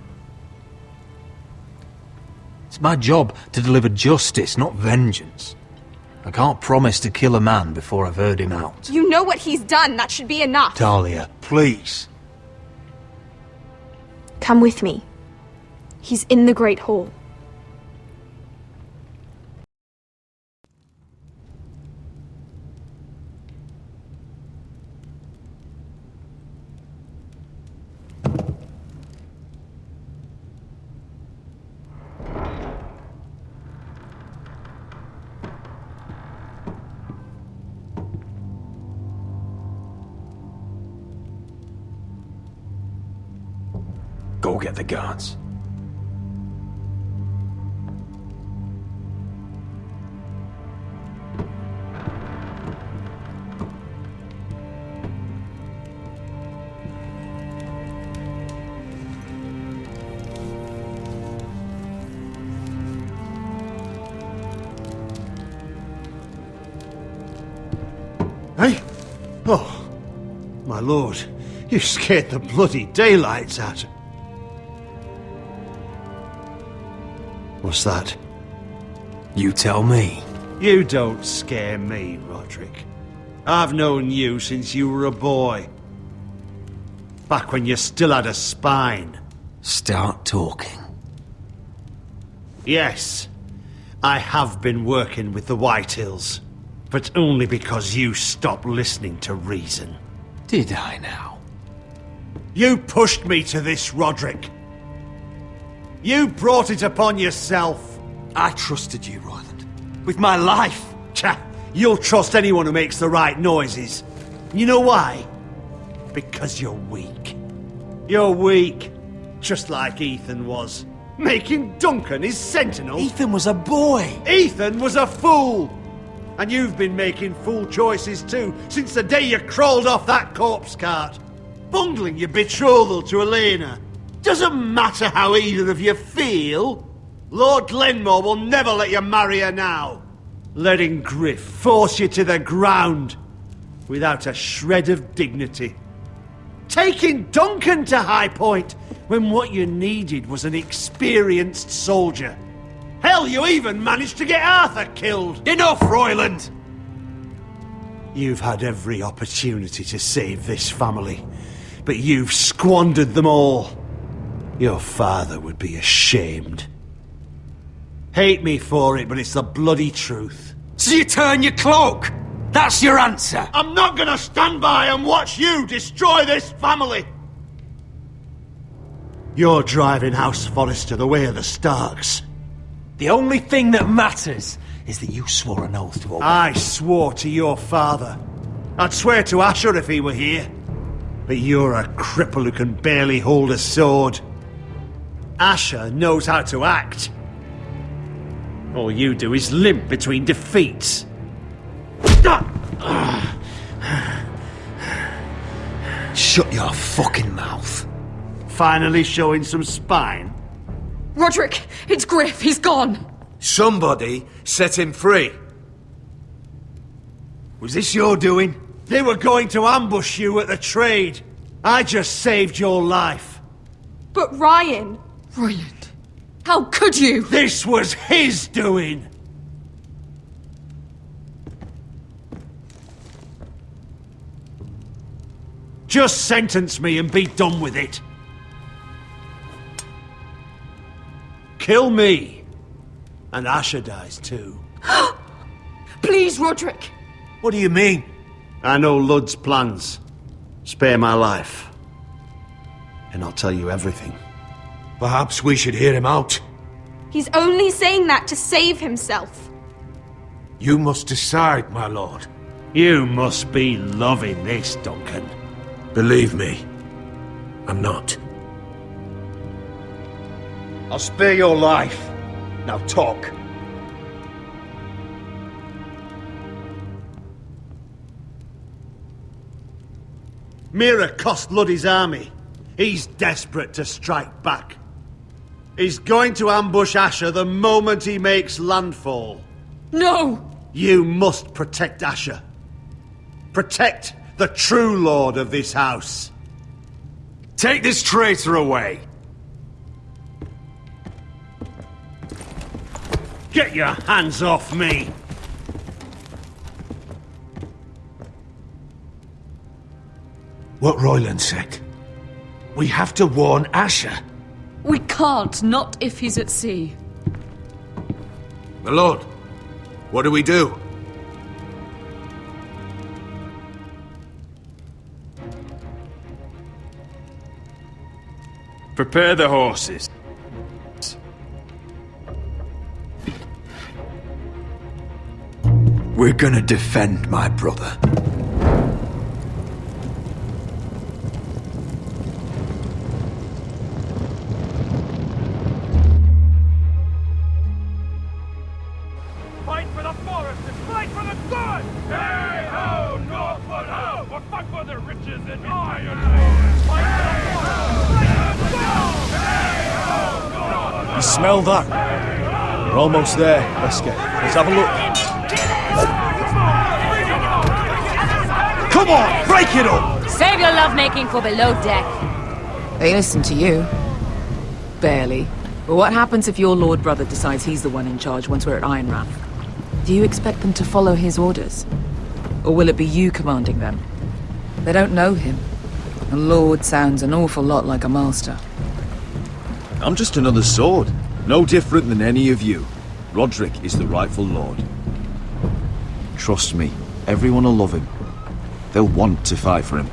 It's my job to deliver justice, not vengeance. I can't promise to kill a man before I've heard him out. You know what he's done. That should be enough. Talia, please. Come with me. He's in the Great Hall. Go get the guards. Hey? Oh, my lord, you scared the bloody daylights out. What's that? You tell me. You don't scare me, Roderick. I've known you since you were a boy. Back when you still had a spine. Start talking. Yes, I have been working with the Whitehills, but only because you stopped listening to reason. Did I now? You pushed me to this, Roderick. You brought it upon yourself. I trusted you, Royland. With my life. Cha, you'll trust anyone who makes the right noises. You know why? Because you're weak. You're weak. Just like Ethan was. Making Duncan his sentinel. Ethan was a boy. Ethan was a fool. And you've been making fool choices too, since the day you crawled off that corpse cart. Bungling your betrothal to Elena. Doesn't matter how either of you feel. Lord Glenmore will never let you marry her now. Letting Griff force you to the ground without a shred of dignity. Taking Duncan to High Point when what you needed was an experienced soldier. Hell, you even managed to get Arthur killed! Enough, Royland! You've had every opportunity to save this family, but you've squandered them all. Your father would be ashamed. Hate me for it, but it's the bloody truth. So you turn your cloak? That's your answer? I'm not gonna stand by and watch you destroy this family! You're driving House Forrester the way of the Starks. The only thing that matters is that you swore an oath to obey. I swore to your father. I'd swear to Asher if he were here. But you're a cripple who can barely hold a sword. Asher knows how to act. All you do is limp between defeats. Shut your fucking mouth. Finally showing some spine. Roderick, it's Griff. He's gone. Somebody set him free. Was this your doing? They were going to ambush you at the trade. I just saved your life. But Ryan... Royland, how could you? This was his doing. Just sentence me and be done with it. Kill me. And Asher dies too. Please, Roderick. What do you mean? I know Lud's plans. Spare my life. And I'll tell you everything. Perhaps we should hear him out. He's only saying that to save himself. You must decide, my lord. You must be loving this, Duncan. Believe me, I'm not. I'll spare your life. Now talk. Mira cost Lud his army. He's desperate to strike back. He's going to ambush Asher the moment he makes landfall. No! You must protect Asher. Protect the true lord of this house. Take this traitor away. Get your hands off me! What Royland said. We have to warn Asher. We can't, not if he's at sea. My lord, what do we do? Prepare the horses. We're gonna defend my brother. Fight for the foresters! Fight for the good! Hey ho, Northwood ho! We'll fight for the riches and iron ore! Fight for the foresters! Hey ho, Northwood! You smell that? We're almost there, Wesker. Let's have a look. Come on, break it up! Save your lovemaking for below deck. They listen to you. Barely. But what happens if your lord brother decides he's the one in charge once we're at Ironrath? Do you expect them to follow his orders? Or will it be you commanding them? They don't know him. A lord sounds an awful lot like a master. I'm just another sword. No different than any of you. Roderick is the rightful lord. Trust me, everyone will love him. They'll want to fight for him.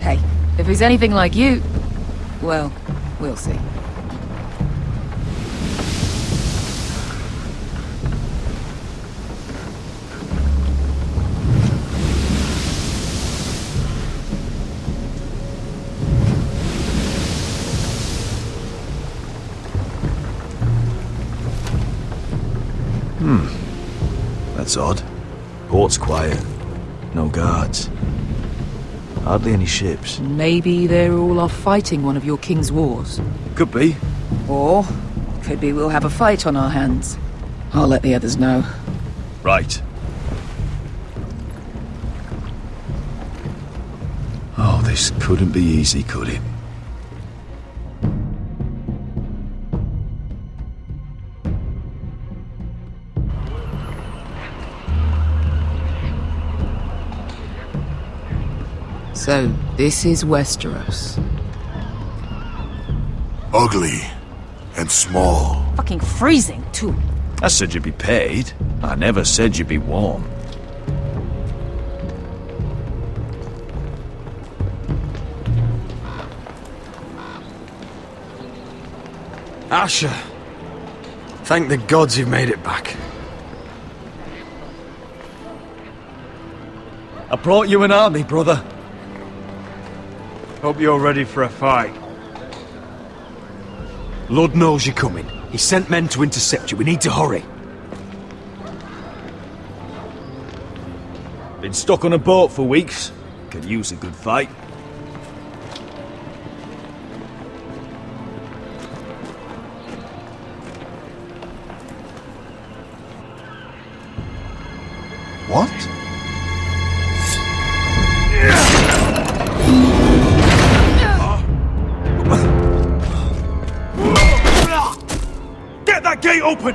Hey, if he's anything like you, well, we'll see. That's odd. Port's quiet. No guards. Hardly any ships. Maybe they're all off fighting one of your king's wars. Could be. Or, could be we'll have a fight on our hands. I'll let the others know. Right. Oh, this couldn't be easy, could it? So, this is Westeros. Ugly and small. Fucking freezing, too. I said you'd be paid. I never said you'd be warm. Asher, thank the gods you've made it back. I brought you an army, brother. Hope you're ready for a fight. Lord knows you're coming. He sent men to intercept you. We need to hurry. Been stuck on a boat for weeks. Could use a good fight. What? Get that gate open!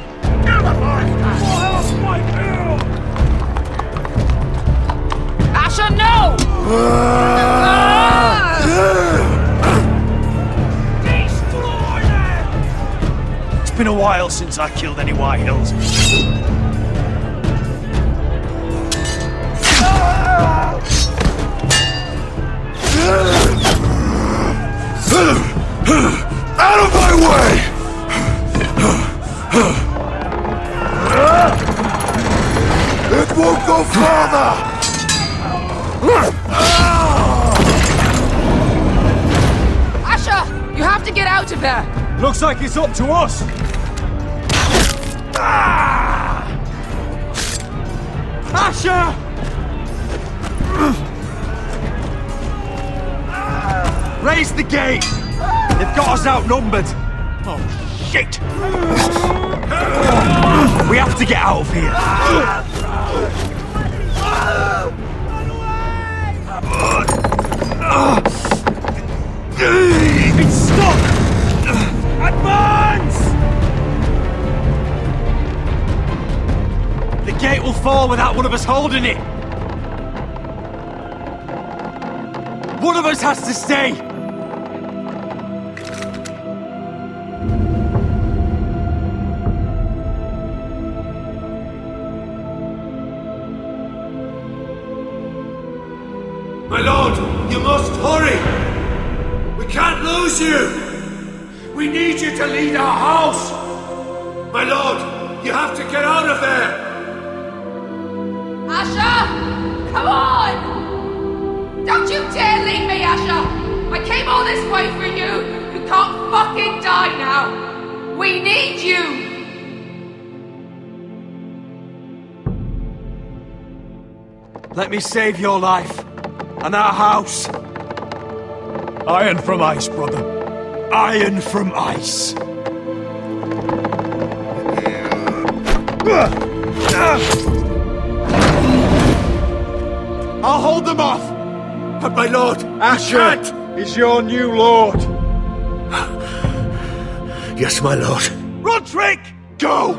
Asher, no! It's been a while since I killed any White Hills. Out of my way! It won't go farther! Asher! You have to get out of there! Looks like it's up to us! Asher! Raise the gate! They've got us outnumbered! Oh, shit! We have to get out of here! It's stuck! Advance! The gate will fall without one of us holding it! One of us has to stay! My lord, you must hurry! We can't lose you! We need you to lead our house! My lord, you have to get out of there! Asher! Come on! Don't you dare leave me, Asher! I came all this way for you! You can't fucking die now! We need you! Let me save your life. And our house. Iron from ice, brother. Iron from ice. I'll hold them off. But my lord, Asher is your new lord. Yes, my lord. Roderick, go!